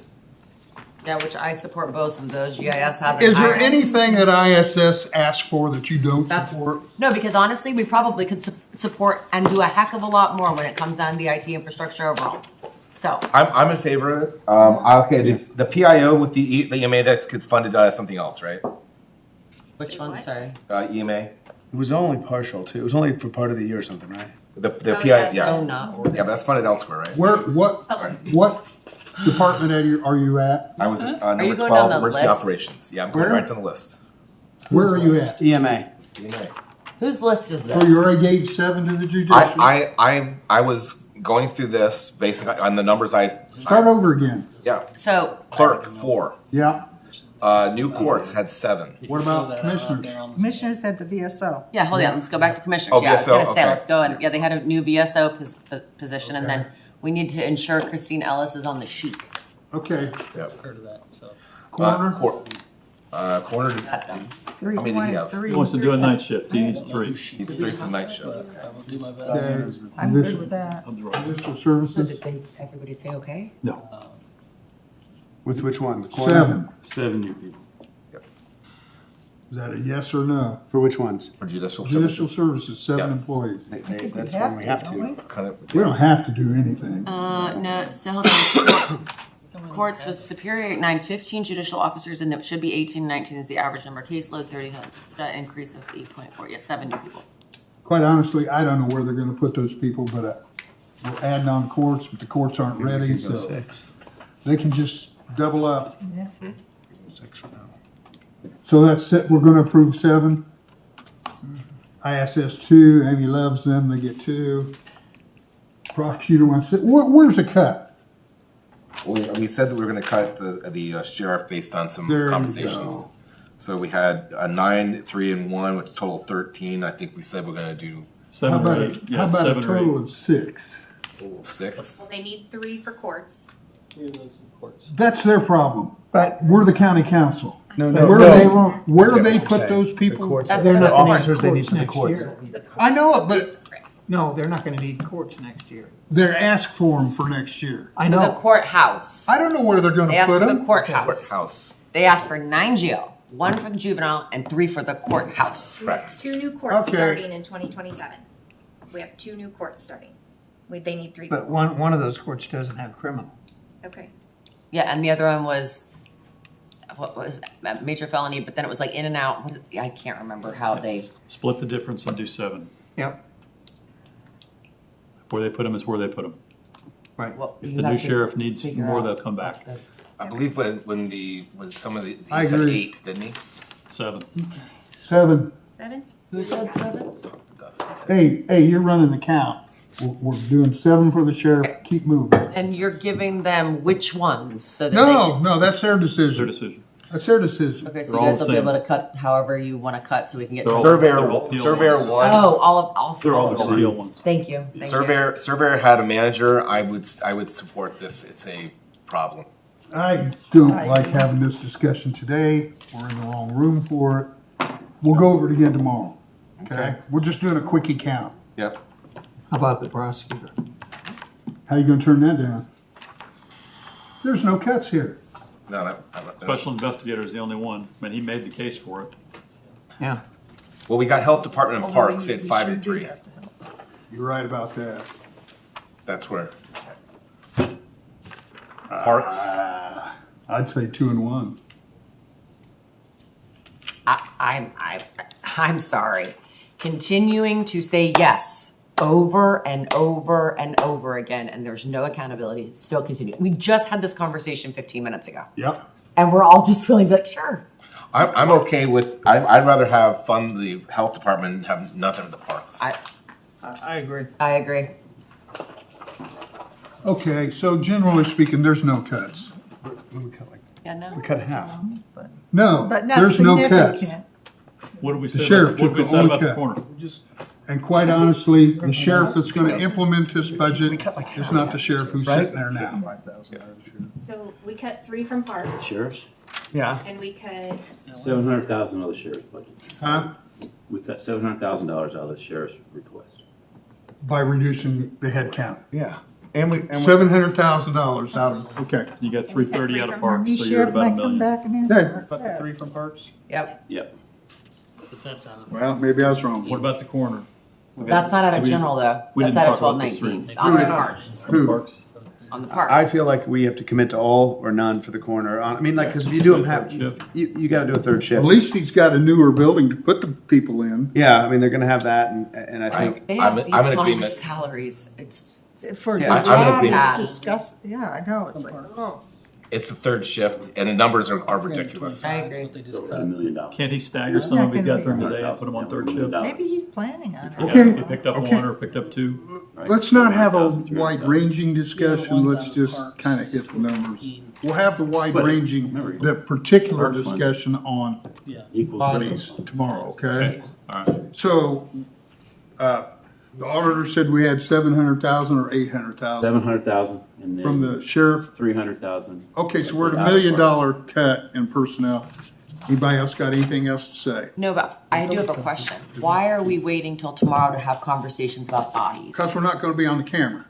Yeah, which I support both of those. GIS has. is there anything that ISS asks for that you don't That's- support? No, because honestly, we probably could support and do a heck of a lot more when it comes down to the IT infrastructure overall. So, I'm in favor of it. Okay, the PIO with the EMA that gets funded something else, right? which one, sorry? EMA, It was only partial too. It was only for part of the year or something, right? the Oh, PIO, yeah, yeah, So not. yeah, but that's funded elsewhere, right? What department are you at? I was at you number going 12, down the emergency list? operations. Yeah, I'm going Where? right down the list. Where are you at? EMA. EMA. Whose list is So this? you're already gauge 7 to the judicial? I was going through this basically on the numbers Start over again. yeah. So, Clerk, 4. Yeah. New courts had 7. What about commissioners? Commissioners had the VSO. yeah, hold on, let's go back to commissioners. Oh, Yeah, I was VSO, gonna say, okay. let's go and, yeah, they had a new VSO position and then we need to ensure Christine Ellis is on the sheet. Okay, Yep. Heard of that, so. coroner? Coroner Got them. Three, How many did he one, have? three. He wants to do a night shift, he needs 3. needs 3 for night shift. I will do my best. Okay. I'm good with that. Judicial So services? did everybody say okay? No. With which one? The coroner? 7. 7 new people. Yep. Is that a yes or no? For which ones? For judicial Judicial services. services, 7 Yes. employees. That's when we have to. It's kind of, We don't have to do anything. No, so hold on. Courts was Superior at 9, 15 judicial officers, and it should be 18, 19 is the average number of caseload, 30, that increase of 8.4, yeah, 7 new people. Quite honestly, I don't know where they're gonna put those people, but we're adding on courts, but the courts aren't ready, so 6. they can just double up. Yeah. 6 for now. So that's it, we're gonna approve 7. ISS 2, Amy loves them, they get 2. Prosecutor wants it, where's the cut? we said that we were going to cut the sheriff based on some There you conversations. go. So we had a 9, 3, and 1, which total 13. I think we said we're going to do How 7 about or a, 8, how yeah, about a 7 or total 8. of 6? total 6. Well, they need 3 for courts. 3 of those in courts. That's their problem. But We're the county council. No, Where they put those people? That's They're for not the courts. officers they need for the next courts. year. I know it, but No, they're not gonna need courts next year. they're asked for them for next year. I The know. courthouse. I don't know where they're They gonna asked put for the them. courthouse. Courthouse. They asked for 9 jail, 1 for the juvenile, and 3 for the courthouse. We have Correct. 2 new courts Okay. starting in 2027. We have 2 new courts starting. They need 3. But one of those courts doesn't have criminal. Okay. Yeah, and the other one was, what was, a major felony, but then it was like in and out. I can't remember how they, Split the difference and do 7. Yep, Where they put them is where they put them. right. well. If you the have new to sheriff needs figure more, out they'll come back. what I believe when some of the, he I said agree. 8, didn't he? 7. 7. 7? Who said 7? He said- Hey, you're running the count. We're doing 7 for the sheriff. Keep moving. And you're giving them which ones so that they No, that's their Their decision. decision. That's their decision. Okay, so They're you all guys the will be same. able to cut however you want to cut so we can get. They're all- Surveyor, they're all PO Surveyor ones. 1. Oh, all They're all of the them. real ones. Thank you. Thank you. Surveyor had a manager. I would support this. It's a problem. I don't like having this discussion today. We're in the wrong room for it. We'll go over it again tomorrow. Okay? We're just doing a quickie count. Yep. How about the prosecutor? How you gonna turn that down? There's no cuts here. No, no. Special investigator is the only one. I mean, he made the case for it. Yeah. Well, we got health department and Although parks, they had we 5 sure and do 3. have to help. You're right about that. That's where. Parks, I'd say 2 and 1. I'm sorry. Continuing to say yes over and over and over again, and there's no accountability, still continue. We just had this conversation 15 minutes ago, Yep. and we're all just feeling like, sure. I'm okay with, I'd rather have fund the health department and have nothing with the parks. I agree. I agree. Okay, so generally speaking, there's no cuts. Yeah, no. Cut half. No, But not there's no cuts. significant. What did we The say sheriff about, what took did we the say only about the cut. corner? And quite honestly, the sheriff that's gonna implement this budget is not the sheriff who's sitting there now. So we cut 3 from parks, Sheriff's, Yeah. and we cut, 700,000 out of the sheriff's budget. Huh? We cut $700,000 out of the sheriff's request. By reducing the head count. Yeah. And we, $700,000 out of, okay. You got 330 out of parks, Maybe so you're at sheriff about a might come million. back and Okay. answer. Cut the 3 from parks? Yep. Yep. But that's out of. Well, maybe I was wrong. What about the corner? That's not out of We- general though. we That's didn't out of talk about those 1219. three. On the parks. On the parks? On the parks. I feel like we have to commit to all or none for the corner. I mean, like, because if you do them half, Shift. you got to do a third At shift. least he's got a newer building to put the people in. Yeah, I mean, they're going to have that, and I think They I'm have in these small agreement. salaries. It's For Yeah, the I'm in job agreement. is discussed, yeah, I know, it's like, oh. it's the 3rd shift and the numbers are ridiculous. I agree. What they just $1 cut. million. Can't he stagger some not of he's gonna got during the be- day and put them on third shift? Maybe he's planning on it. Okay. If he picked up Okay. one or picked up 2. Let's not have a wide-ranging discussion, let's just kind of hit the numbers. We'll have the wide-ranging, the particular discussion on Yeah. Equals bodies tomorrow, okay? All right. So, the auditor said we had 700,000 or 800,000 700,000 and from then the sheriff. 300,000. Okay, so we're at $1 million cut in personnel. Anybody else got anything else to say? No, but I do have a question. Why are we waiting till tomorrow to have conversations about bodies? Because we're not gonna be on the camera.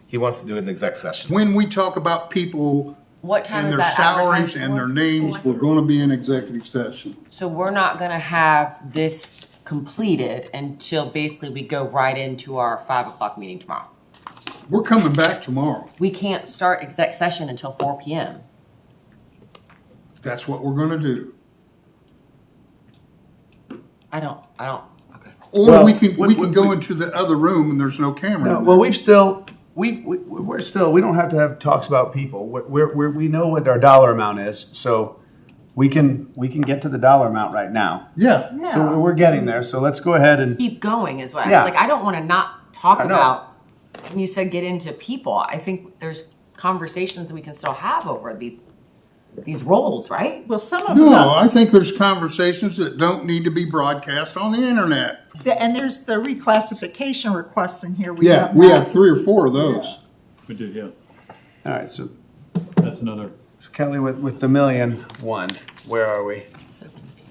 He wants to do an exec session. When we talk about people What time and is their that salaries advertised and their for? names, we're gonna be in executive session. So we're not gonna have this completed until basically we go right into our 5 o'clock meeting tomorrow. We're coming back tomorrow. We can't start exec session until 4 PM. That's what we're gonna do. I don't, okay. Or Well, we can we- go into the other room and there's no camera. No, in well, there. we've still, we're still, we don't have to have talks about people. We know what our dollar amount is, so we can get to the dollar amount right now. Yeah, So we're getting there, so let's go ahead and, Keep going is what, Yeah. like, I don't wanna not talk I know. about, when you said get into people, I think there's conversations we can still have over these roles, right? Well, some of no, them, I think there's conversations that don't need to be broadcast on the internet. and there's the reclassification requests in here. We Yeah, have we not- have 3 or 4 of those. We do, yeah. all right, so That's another. Kelly, with the $1,000,001, where are we?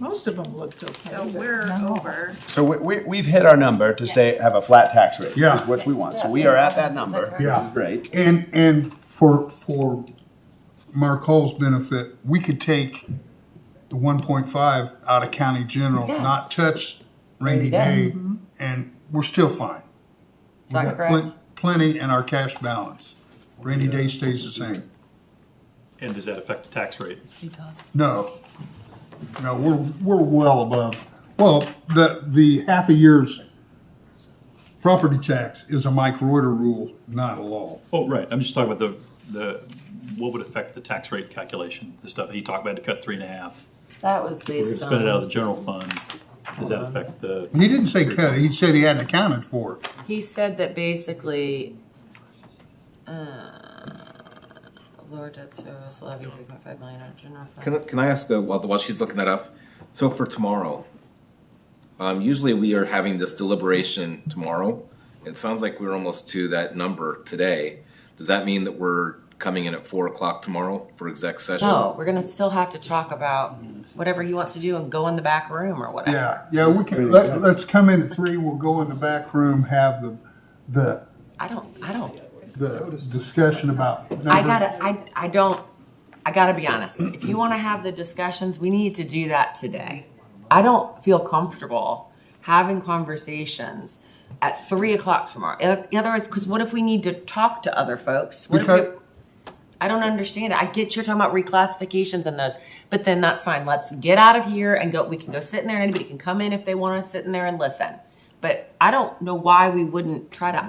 Most of them looked okay. so but we're not all. over. So we've hit our number to have a flat tax rate, Yeah. is what we want. So we are at that number, which Yeah. is great. And for Mark Hall's benefit, we could take the 1.5 out of county general, Yes. not touch rainy Rainy day. day, and we're still fine. Is that We got correct? Plenty in our cash balance. Rainy day stays the same. And does that affect the tax rate? No, we're well above. Well, the half a year's property tax is a Mike Reuter rule, not a law. Oh, right. I'm just talking about what would affect the tax rate calculation, the stuff he talked about to cut 3.5. That was We're gonna based spend it out of on, the general fund. Does that affect the? He didn't say cut it, he said he hadn't accounted for it. he said that basically, lower debt service levy 3.5 million out of general fund. Can I ask, while she's looking that up, so for tomorrow, usually we are having this deliberation tomorrow. It sounds like we're almost to that number today. Does that mean that we're coming in at 4 o'clock tomorrow for exec session? No, we're gonna still have to talk about whatever he wants to do and go in the back room or whatever. Yeah, we can, let's come in at 3, we'll go in the back room, have I don't, the discussion about numbers. I don't, I gotta be honest, if you wanna have the discussions, we need to do that today. I don't feel comfortable having conversations at 3 o'clock tomorrow. In other words, because what if we need to talk to other folks? What if Because- I don't understand it. I get you're talking about reclassifications and those, but then that's fine. Let's get out of here and go. We can go sit in there. Anybody can come in if they want to sit in there and listen. But I don't know why we wouldn't try to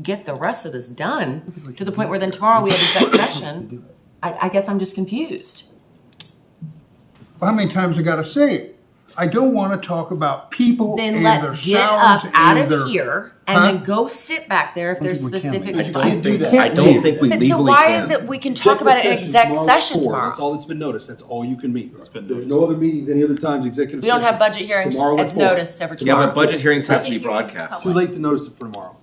get the rest of this done to the point where then tomorrow we have exec session. I guess I'm just confused. How many times I gotta say it? I don't wanna talk about people Then and their let's get salaries up out and of their. here and Huh? then go sit back there if there's specific. I don't think we But legally so why can. is it we can talk about it in exec session tomorrow? That's all that's been noticed. That's all you can meet. There's no other meetings any other times executive We don't session. have budget hearings Tomorrow at as 4. noticed every Yeah, tomorrow. but budget hearings have to be Budget hearings broadcast. Too late to notice it for tomorrow.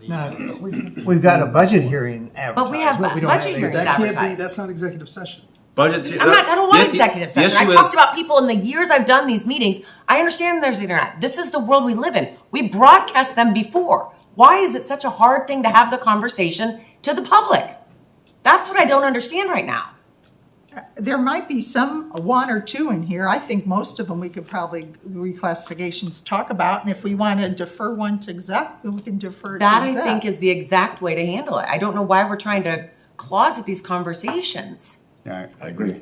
No, we've got a budget hearing advertised. But we have don't budget have hearings That can't be, advertised. that's not executive session. Budgets. I don't want executive The session. I issue talked is- about people in the years I've done these meetings. I understand there's the internet. This is the world we live in. We broadcast them before. Why is it such a hard thing to have the conversation to the public? That's what I don't understand right now. There might be one or two in here. I think most of them we could probably, reclassifications, talk about. And if we want to defer one to exec, then we can defer it to That exec. I think is the exact way to handle it. I don't know why we're trying to closet these conversations. Yeah, I agree.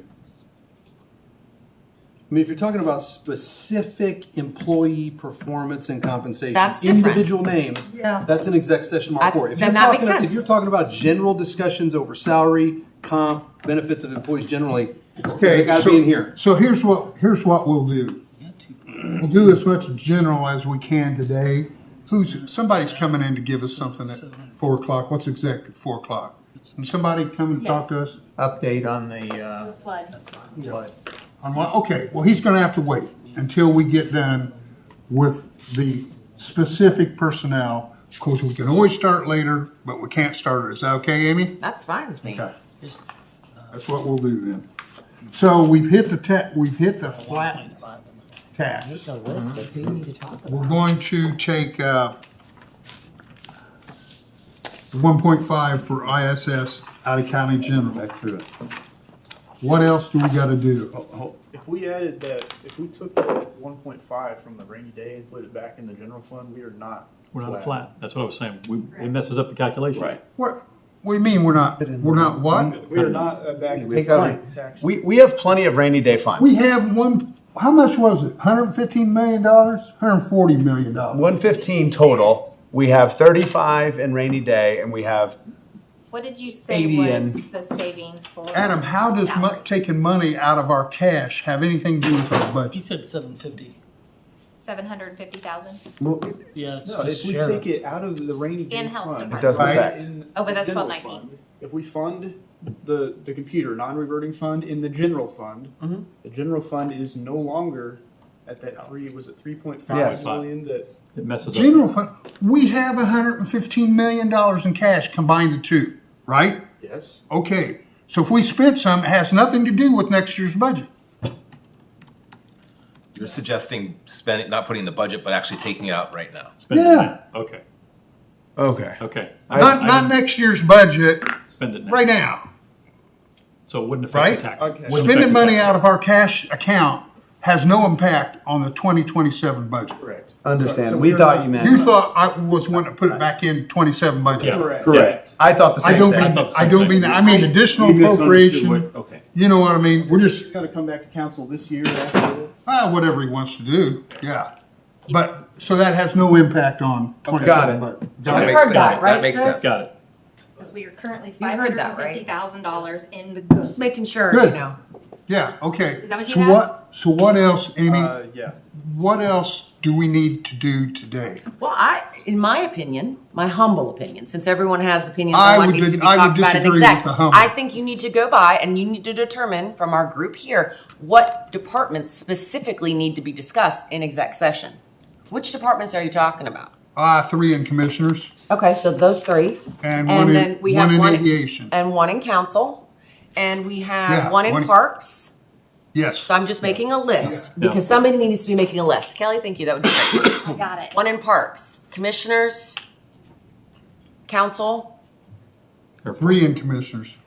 I mean, if you're talking about specific employee performance and compensation, That's different. individual names, Yeah. that's an exec session tomorrow That's- for. If then you're that makes talking, sense. if you're talking about general discussions over salary, comp, benefits of employees generally, Okay, they gotta be in here. So here's what we'll do. We'll do as much general as we can today. Somebody's coming in to give us something at 4 o'clock. What's exec at 4 o'clock? Can somebody come and talk to us? Update on the, Flood. what? On what? Okay, well, he's gonna have to wait until we get done with the specific personnel. Of course, we can always start later, but we can't start it. Is that okay, Amy? That's fine with me. Okay. Just That's what we'll do then. So we've hit the flat tax. make a list of who you need to talk about. We're going to take 1.5 for ISS out of county general. Back through it. What else do we gotta do? If we added that, if we took that 1.5 from the rainy day and put it back in the general fund, we are not. We're not flat. That's what I was saying. It messes up the calculation. Right. What do you mean we're not what? We are not back. Take out, we have plenty of rainy day funds. We have how much was it? $115 million? $140 million? 115 total. We have 35 in rainy day, and we have What did you say 80 was and- the savings for? Adam, how does taking money out of our cash have anything to do with our He budget? said 750. 750,000? Yeah, it's No, just if we sheriff. take it out of the rainy day In health fund. department. It doesn't Right. affect. in Oh, but that's general 1219. fund, if we fund the computer non-reverting fund in the general fund, the general fund is no longer at that was it 3.5 Yes. million that It messes up. General fund, we have $115 million in cash combined the two, right? yes. Okay, so if we spent some, it has nothing to do with next year's budget. You're suggesting spending, not putting in the budget, but actually taking it out right now. Spend it Yeah. now. Okay, Okay. okay. Not next year's budget, Spend it now. right now. So it wouldn't affect Right? the tax. Okay. Wouldn't affect Spending the money tax. out of our cash account has no impact on the 2027 budget. Correct. Understand. So We we're thought not- you meant. You thought I was wanting to put it back in 27 budget. Yeah. Correct. Correct. I thought the I same don't thing. mean, thought the I same don't thing. mean, I mean additional You misunderstood appropriation, what- Okay. you know what I mean? We're It's just, got to come back to council this year after. whatever he wants to do, yeah. But, so that has no impact on 27 budget. That You makes heard that, sense. right, That makes Chris? sense. Got it. Because we are currently You heard that, right? $550,000 in the good. Just making sure, Good. you know. Yeah, okay. Is that what you So have? so what else, Amy, Yeah. what else do we need to do today? Well, in my opinion, my humble opinion, since everyone has opinions I on what would needs to be I would talked about in disagree exec, with the humble. I think you need to go by and you need to determine from our group here what departments specifically need to be discussed in exec session. Which departments are you talking about? 3 in commissioners Okay, so those three. and And then we have one in one aviation. and one in council, and we have Yeah, one in one- parks. Yes, So I'm just making a list Yeah. because somebody needs to be making a list. Kelly, thank you. That would be great. I got it. One in parks, commissioners, council, 3 in commissioners.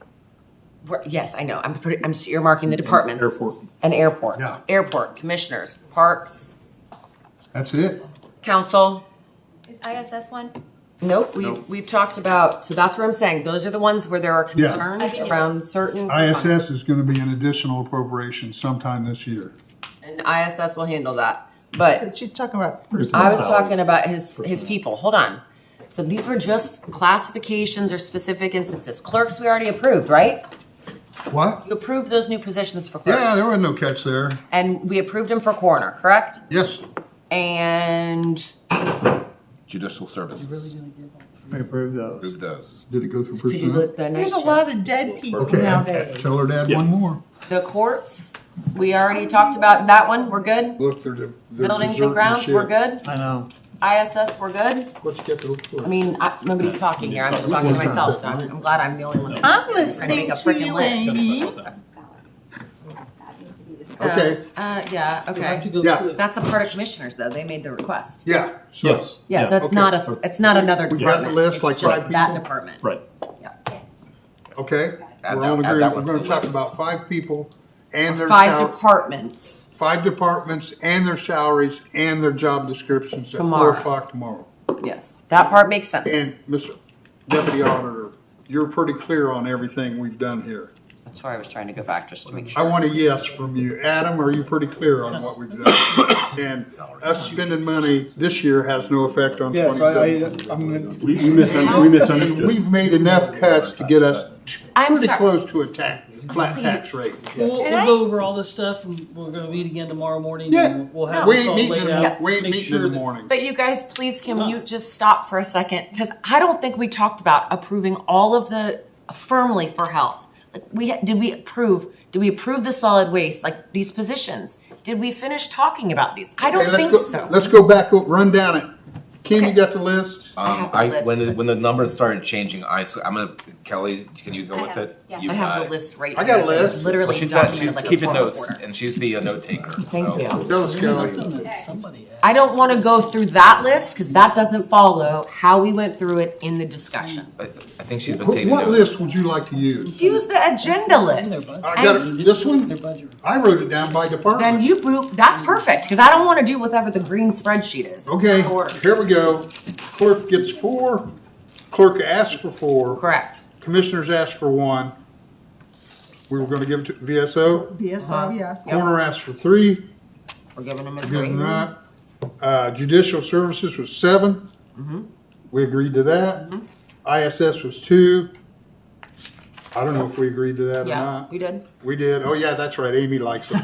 Yes, I know. I'm earmarking the departments. Airport. And airport. Yeah. Airport, commissioners, parks, That's it. council. Is ISS one? Nope, we've talked about, so that's where I'm saying, those are the ones where there are Yeah. concerns around certain. ISS is gonna be an additional appropriation sometime this year. And ISS will handle that, but But she's talking about I personnel. was talking about his people, hold on. So these were just classifications or specific instances. Clerks, we already approved, right? What? You approved those new positions for clerks. Yeah, there was no catch there. And we approved them for coroner, correct? Yes. And Judicial services. We approve those. Approve those. Did it go through to do personnel? the night There's a shift. lot of dead people Okay, nowadays. tell her to add one more. The courts, we already talked about that one, we're good? Look, there's a. Buildings and grounds, we're good? I know. ISS, we're good? Let's get to the. I mean, nobody's talking here, I'm just talking to myself, so I'm glad I'm the only one. that- I'm trying to listening make a to freaking you, list. Amy. Okay, Yeah, We have to okay. go Yeah. through it. That's a part of commissioners, though, they made the request. yeah. So Yeah, so it's Okay. not it's not another We've got the department, list, it's like just five that people? department. Right. Yeah. Okay, Add we're that- on add that agreement. We're one to gonna the talk list. about 5 people and their Five sal- departments, 5 departments and their salaries and their job descriptions at Tomorrow. 4:00 tomorrow. yes, that part makes sense. And Mr. Deputy Auditor, you're pretty clear on everything we've done here. That's why I was trying to go back, just to make I sure. want a yes from you. Adam, are you pretty clear on what we've done? And us spending money this year has no effect on Yes, 27. we misunderstood. We've made enough cuts to get us I'm pretty sorry. close to a flat tax rate. We'll go over all this stuff, and we're gonna meet again tomorrow morning, Yeah. and we'll have We this ain't all meeting laid in the, out. we ain't Make meeting sure in the that- morning. But you guys, please, can you just stop for a second? Because I don't think we talked about approving all of the, firmly for health. Like, did we approve the solid waste, like these positions? Did we finish talking about these? I don't Okay, let's think go- so. Let's go back, run down it. Kim, you got the list? I have the list. When the numbers started changing, I'm gonna, Kelly, can you go with it? Yeah. You I got have it. the list right I got a here. It's list. Literally Well, she's documented like a keeping court notes, reporter. and she's the note taker. Thank so. you. Tell us, Kelly. Somebody asked. I don't want to go through that list because that doesn't follow how we went through it in the discussion. I think she's been taking What notes. list would you like to use? Use the agenda list. I got it. This one? Their budget. I wrote it down by Then department. you prove, that's perfect, because I don't want to do whatever the green spreadsheet is. Okay, Order. here we go. Clerk gets 4, clerk asks for 4, Correct. commissioners asked for 1. We were gonna give it to VSO. BSO, yes. Coroner asked for 3, We're giving them a give them three. that. Judicial services was 7. We agreed to that. ISS was 2. I don't know if we agreed to that or Yeah, not. we did. We did. Oh, yeah, that's right. Amy likes it.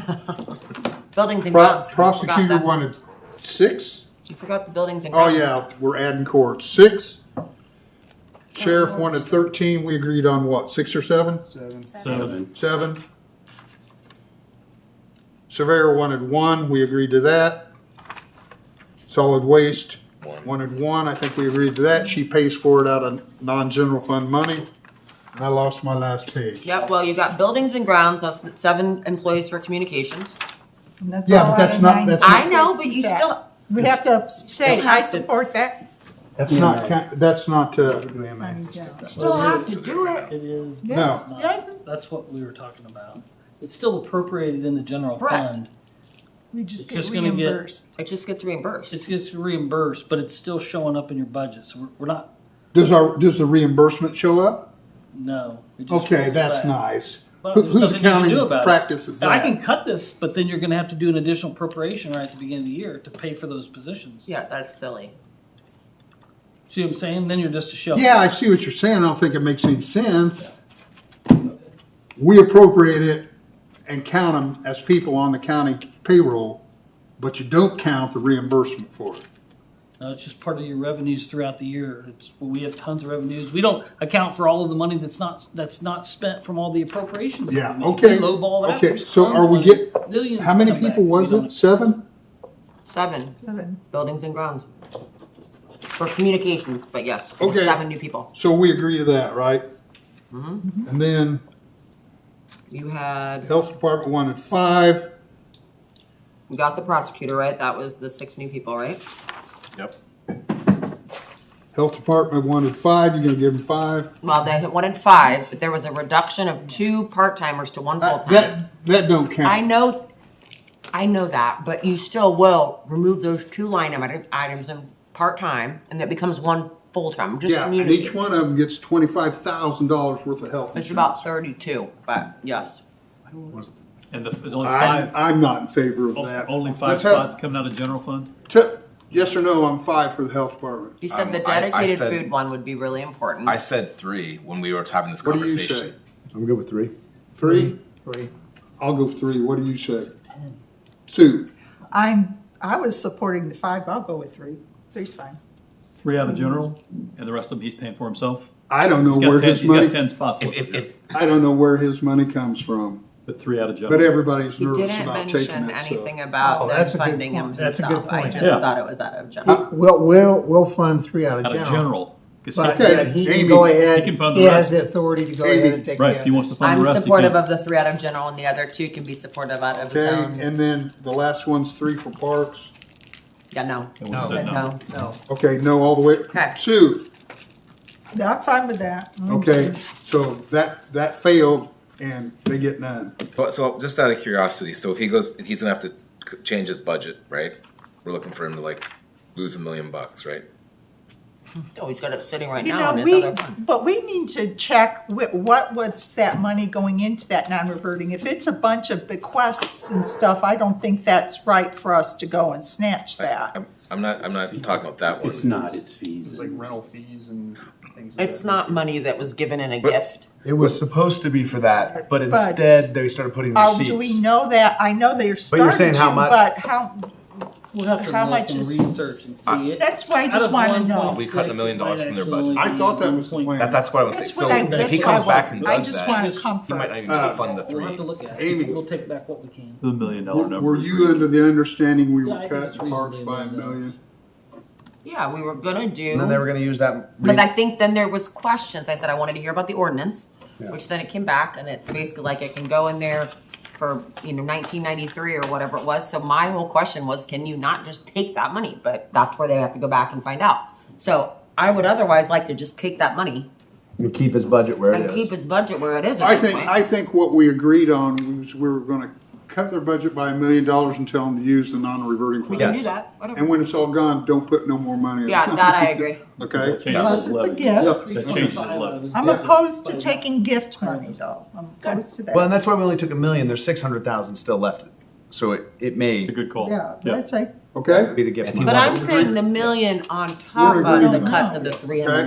Buildings and grounds. You forgot Prosecutor that. wanted 6. You forgot the buildings and Oh, grounds. yeah, we're adding courts. 6. Sheriff wanted 13. We agreed on what, 6 or 7? 7. Surveyor wanted 1. We agreed to that. Solid waste wanted 1. I think we agreed to that. She pays for it out of non-general fund money. And I lost my last page. Yep, well, you got buildings and grounds, that's 7 employees for communications. And that's Yeah, all but that's out of not- 90. that's I know, but you still, We have to say, I support that. That's not, that's not, still have to do it. It is. No. It's not. That's what we were talking about. It's still appropriated in the general Correct. fund. We just It's get just gonna get- reimbursed. It just gets reimbursed. It gets reimbursed, but it's still showing up in your budget, so we're not, does the reimbursement show up? no. it just Okay, rolls that's back. nice. But Who- there's Whose nothing you can accounting do about it. practice is And I that? can cut this, but then you're gonna have to do an additional appropriation right at the beginning of the year to pay for those positions. Yeah, that's silly. See what I'm saying? Then you're just a shell. Yeah, I see what you're saying. I don't think it makes any sense. We appropriate it and count them as people on the county payroll, but you don't count the reimbursement for it. No, it's just part of your revenues throughout the year. It's, well, we have tons of revenues. We don't account for all of the money that's not spent from all the appropriations. Yeah, that we make. okay. We lowball that. Okay, There's so tons are of we money. get, Millions how many come back. people was We don't- it? 7? 7, 7. buildings and grounds. For communications, but yes, Okay. 7 new people. So we agree to that, right? And then You had, Health Department wanted 5. you got the prosecutor, right? That was the 6 new people, right? Yep. Health Department wanted 5, you're gonna give them 5? Well, they wanted 5, but there was a reduction of 2 part-timers to 1 full-time. That don't count. I know that, but you still will remove those 2 line items in part-time, and that becomes 1 full-time, just Yeah, and community. each one of them gets $25,000 worth of health It's insurance. about 32, but yes. And there's only 5, I'm not in favor of that. only 5 Let's have- spots coming out of general fund? Yes or no, I'm 5 for the health department. You said the I dedicated said- food one would be really important. I said 3 when we were having this What do you conversation. say? I'm good with 3. 3? 3. I'll go 3. What do you say? Sue? I was supporting the 5, I'll go with 3. 3's fine. 3 out of general, and the rest of them he's paying for himself? I don't know He's got where 10 his He's got money, 10 spots listed here, I don't know where his money comes from, but 3 out of general. but everybody's He nervous didn't about taking mention it, so. anything about Oh, them that's a good funding him point. That's a good himself. I point. just Yeah. thought it was out of general. We'll fund 3 out of Out of general. general. 'Cause he- But Okay, yet he Amy, can go ahead, he can fund the he has rest. the authority to go Amy. ahead and take. Right, if he wants to fund the I'm rest, he supportive can. of the 3 out of general, and the other 2 can be supportive out of his Okay, own. and then the last one's 3 for parks. Yeah, no. And we I said said no. no. No. Okay, no, all the way. Okay. Sue? Yeah, I'm fine with that. Okay, so that failed and they get none. So just out of curiosity, so if he goes, he's gonna have to change his budget, right? We're looking for him to like lose $1 million, right? Oh, he's got it sitting right You now know, in his other fund. but we need to check what was that money going into that non-reverting. If it's a bunch of bequests and stuff, I don't think that's right for us to go and snatch that. I'm not talking about that one. It's not, it's fees. It's like rental fees and things. of It's that not nature. money that was given in a But- gift. It was supposed to be for that, but But- instead they started putting Oh, receipts. do we know that? I know they're But you're saying starting to, how much? but how, We'll have to How look much and is- research and see it. that's why I Out just of wanna know. 1.6, We cut $1 million it might from their actually budget. I thought that was the be plan. That's what I was saying. That's So what I- if that's he what comes I back want. and I does just that, want he comfort. might not even have to fund the We'll have 3. to look at Amy. it. We'll take back what we can. The $1 million number. Were is you under the understanding we Yeah, were I think cutting it's parks reasonably by $1 $1 million. million? Yeah, we were gonna do. And then they were gonna use that. But I think then there was questions. I said I wanted to hear about the ordinance, Yeah. which then it came back, and it's basically like it can go in there for 1993 or whatever it was. So my whole question was, can you not just take that money? But that's where they have to go back and find out. So I would otherwise like to just take that money And keep his budget where it and is. keep his budget where it is at I this think, point. I think what we agreed on was we were gonna cut their budget by $1 million and tell them to use the non-reverting We fund. can do Yes. that. Whatever. And when it's all gone, don't put no more money in. Yeah, that I agree. Okay? Changes Unless the it's a levy. gift. That changes the levy. I'm opposed to taking gift money though. I'm opposed to Well, and that. that's why we only took $1 million. There's 600,000 still left. So it may It's a good call. Yeah, that's a, Okay? be the gift. If he But wanted- I'm saying the million on top We're of agreeing the now. cuts of the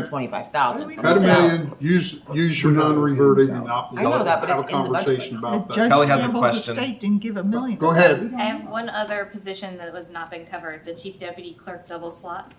325,000. Cut $1 million, use your non-reverting and I'll I know that, but have a it's in the budget. conversation about that. Judge Kelly has a Campbell's question. estate didn't give $1 million. Go ahead. We don't I know. have one other position that was not been covered, the chief deputy clerk double slot.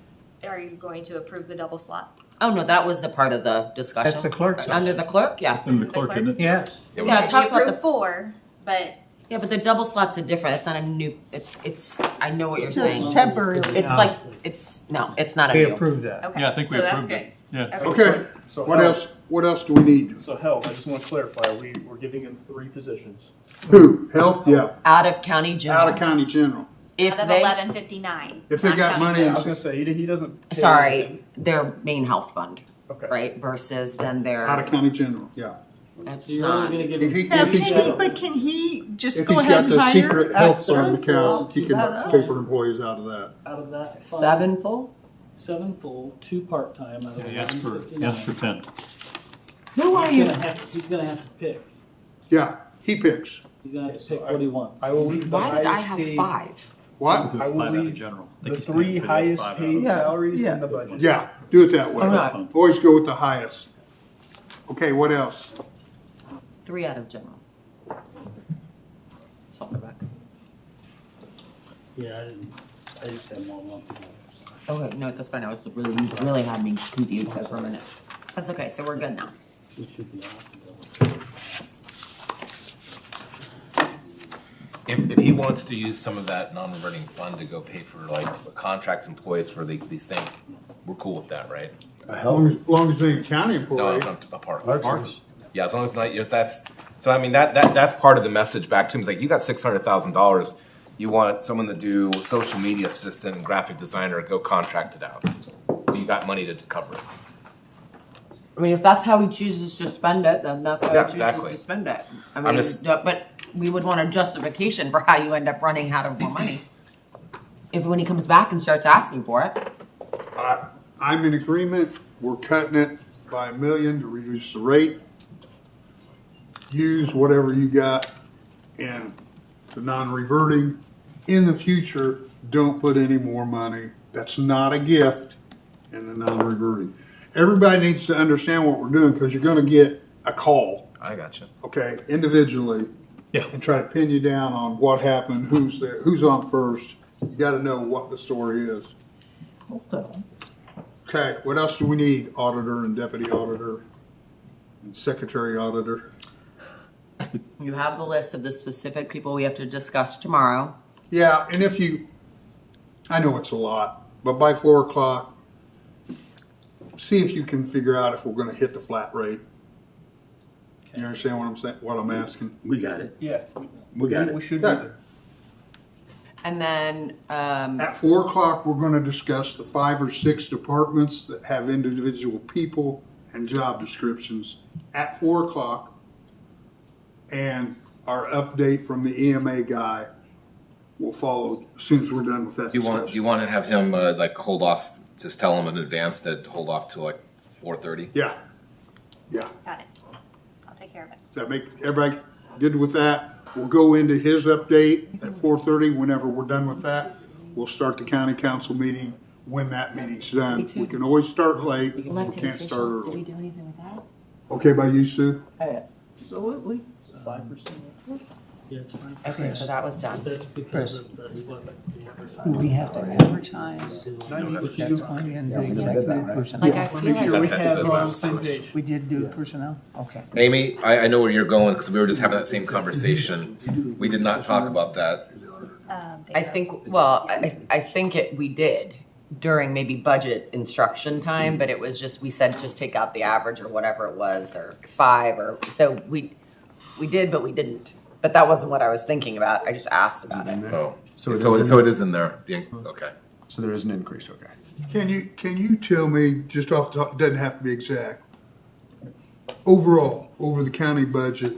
Are you going to approve the double slot? Oh, no, that was a part of the discussion. That's the clerk's Under the clerk, yeah. It's in the clerk, isn't it? Yes. Yeah, Yeah, it talks You about the, approved 4, but yeah, but the double slot's a different, it's not a new, it's, I know what you're Just saying. temporarily. It's like, it's, no, it's not a We new. approve that. okay. Yeah, I think we So that's approved good. it. Yeah. Okay, So what health- else do we need? So health, I just want to clarify, we're giving him 3 positions. Who? Health? Yeah, Out of county out general. of county general. If Out of they, 1159. If they got money I in was gonna say, he doesn't. pay sorry, anything. their main health fund, Okay. right, versus then out of their, county general, yeah. it's So you're only not. gonna give If him. he, Yeah, if he's got, but can he just if go he's ahead got and the hire secret health fund extras? account, he can Not pay us. for employees out of that. Out of that fund, 7 full? 7 full, 2 part-time out of Yes, for 1159. 10. Who are you? He's gonna have to pick. Yeah, he picks. He's gonna have to pick what he wants. I will leave the Why did I highest have paid, 5? What? I will 5 out of leave general. I the think he's 3 paying for the highest 5 out of paid the- Yeah, salaries yeah. in the budget. Yeah, do it that way. Alright. Always go with the highest. Okay, what else? 3 out of general. Something back. Yeah, I just had more lumpy. Okay, no, that's fine, I was really had me confused there for a minute. That's okay, so we're good now. We should be off. If he wants to use some of that non-reverting fund to go pay for like contract employees for these things, we're cool with that, right? As long as they ain't county No, employee. I'm a park. Parks. Yeah, as long as it's not, if that's, so I mean, that's part of the message back to him, is like, you got $600,000, you want someone to do social media assistant and graphic designer, go contract it out. you got money to cover it. I mean, if that's how he chooses to spend it, then that's how Yeah, he chooses exactly. to spend it. I I'm mean, just- but we would want a justification for how you end up running out of more money. If when he comes back and starts asking for it. I'm in agreement, we're cutting it by $1 million to reduce the rate. Use whatever you got in the non-reverting. In the future, don't put any more money, that's not a gift, in the non-reverting. Everybody needs to understand what we're doing, because you're gonna get a call, I got you. okay, individually. Yeah. And try to pin you down on what happened, who's there, who's on first. You gotta know what the story is. Hold on. Okay, what else do we need? Auditor and deputy auditor and secretary auditor. You have the list of the specific people we have to discuss tomorrow. Yeah, and if you, I know it's a lot, but by 4 o'clock, see if you can figure out if we're gonna hit the flat rate. You understand what I'm saying, what I'm asking? We got it. Yeah. We got it. We should be Yeah. there. And then, At 4 o'clock, we're gonna discuss the 5 or 6 departments that have individual people and job descriptions at 4 o'clock. And our update from the EMA guy will follow as soon as we're done with that Do you discussion. want to have him, like, hold off, just tell him in advance that hold off till like 4:30? Yeah, Got it. I'll take care of it. does that make everybody good with that? We'll go into his update at 4:30. Whenever we're done with that, we'll start the county council meeting when that meeting's done. Me too. We can always start late, we elected can't start officials, did we early. do anything with that? Okay by you, Sue? Absolutely. 5%. Yeah, it's fine. Okay, so that was done. That's because of the split. Do we have to advertise? That's going into executive personnel. Like, I feel like. We That's have the on the best. same page. We did do personnel? Okay. Amy, I know where you're going, because we were just having that same conversation. We did not talk about that. I think, well, I think we did during maybe budget instruction time, but it was just, we said just take out the average or whatever it was, or 5, or, so we did, but we didn't. But that wasn't what I was thinking about, I just asked about it. Oh, So so it is it is in there. Okay. So there is an increase, okay. Can you tell me, just off the top, it doesn't have to be exact, overall, over the county budget,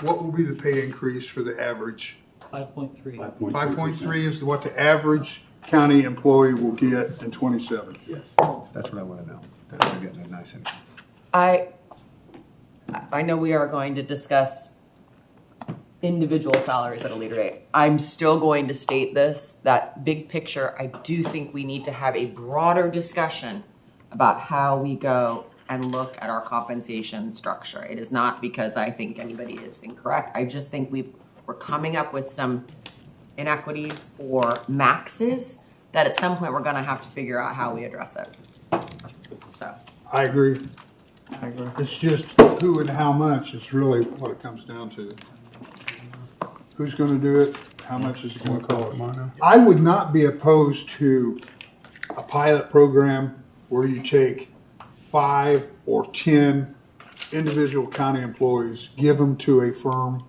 what will be the pay increase for the average? 5.3. 5.3 is what the average county employee will get in 27. That's what I want to know. That they're getting a nice increase. I know we are going to discuss individual salaries at a later date. I'm still going to state this, that big picture, I do think we need to have a broader discussion about how we go and look at our compensation structure. It is not because I think anybody is incorrect. I just think we're coming up with some inequities or maxes that at some point we're gonna have to figure out how we address it. So. I agree. It's just who and how much is really what it comes down to. Who's gonna do it? How much is it gonna cost? I would not be opposed to a pilot program where you take 5 or 10 individual county employees, give them to a firm.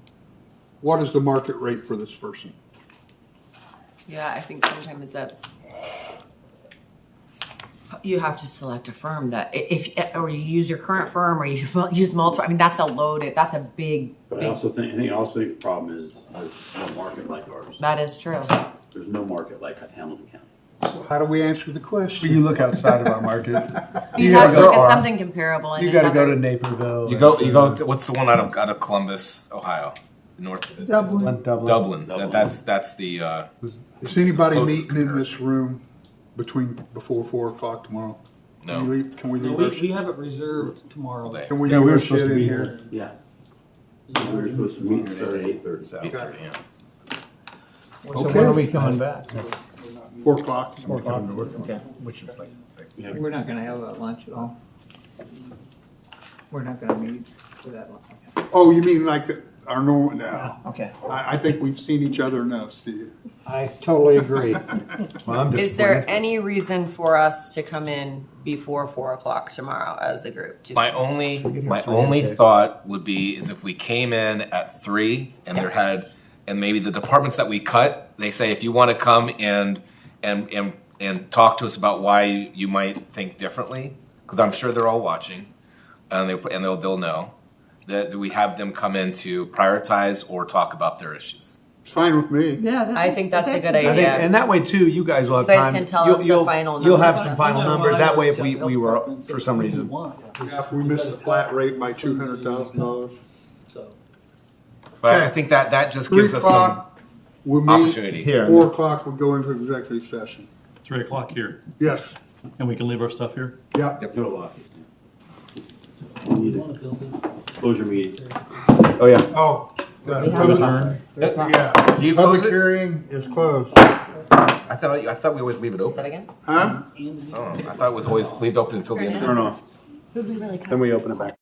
What is the market rate for this person? Yeah, I think sometimes you have to select a firm that, or you use your current firm, or you use multiple, I mean, that's a big, But I also think the problem is there's no market like ours. that is true. There's no market like Hamilton County. So how do we answer the question? You look outside of our market. You have to look at something comparable. in You gotta go to another- Naperville. You go to, what's the one out of Columbus, Ohio? North of Dublin. Dublin. That's the, Is anybody Closest meeting in this room before 4 o'clock tomorrow? No. Can we No, leave we have it reserved tomorrow. all day. Can we Yeah, leave we were our supposed shit to in be here? Yeah. We were supposed to meet at 8:30. 8:30, yeah. So when are we coming back? 4 o'clock. Okay. We're not gonna have a lunch at all? We're not gonna meet for that long? Okay. Oh, you mean like our normal, no. Okay, I think we've seen each other enough, Steve. I totally agree. Well, I'm Is there disappointed. any reason for us to come in before 4 o'clock tomorrow as a group? My only thought would be is if we came in at 3 and and maybe the departments that we cut, they say if you want to come and and talk to us about why you might think differently, because I'm sure they're all watching, and they'll know that we have them come in to prioritize or talk about their issues. It's fine with me. Yeah. I think that's a good I think, idea. and that way too, you guys will have You guys time. can tell us the you'll- final You'll have numbers. some final numbers. That way, if we were, for some reason. Yeah, if we missed the flat rate by $200,000. So, But Okay. I think that just 3 gives us some o'clock, we'll meet. opportunity. Here. 4 o'clock, we'll go into executive session. 3 o'clock here, Yes, and we can leave our stuff here? yeah. No lock. We need to close your meeting. Oh, yeah. Oh, We the have public, a buffer. It's 3 o'clock. yeah, Do you public close it? hearing is closed. I thought we always leave it That open. again? Huh? Oh, I thought it was always leave it open until the end. Turn off. Who'd we really cut? Then we open it back.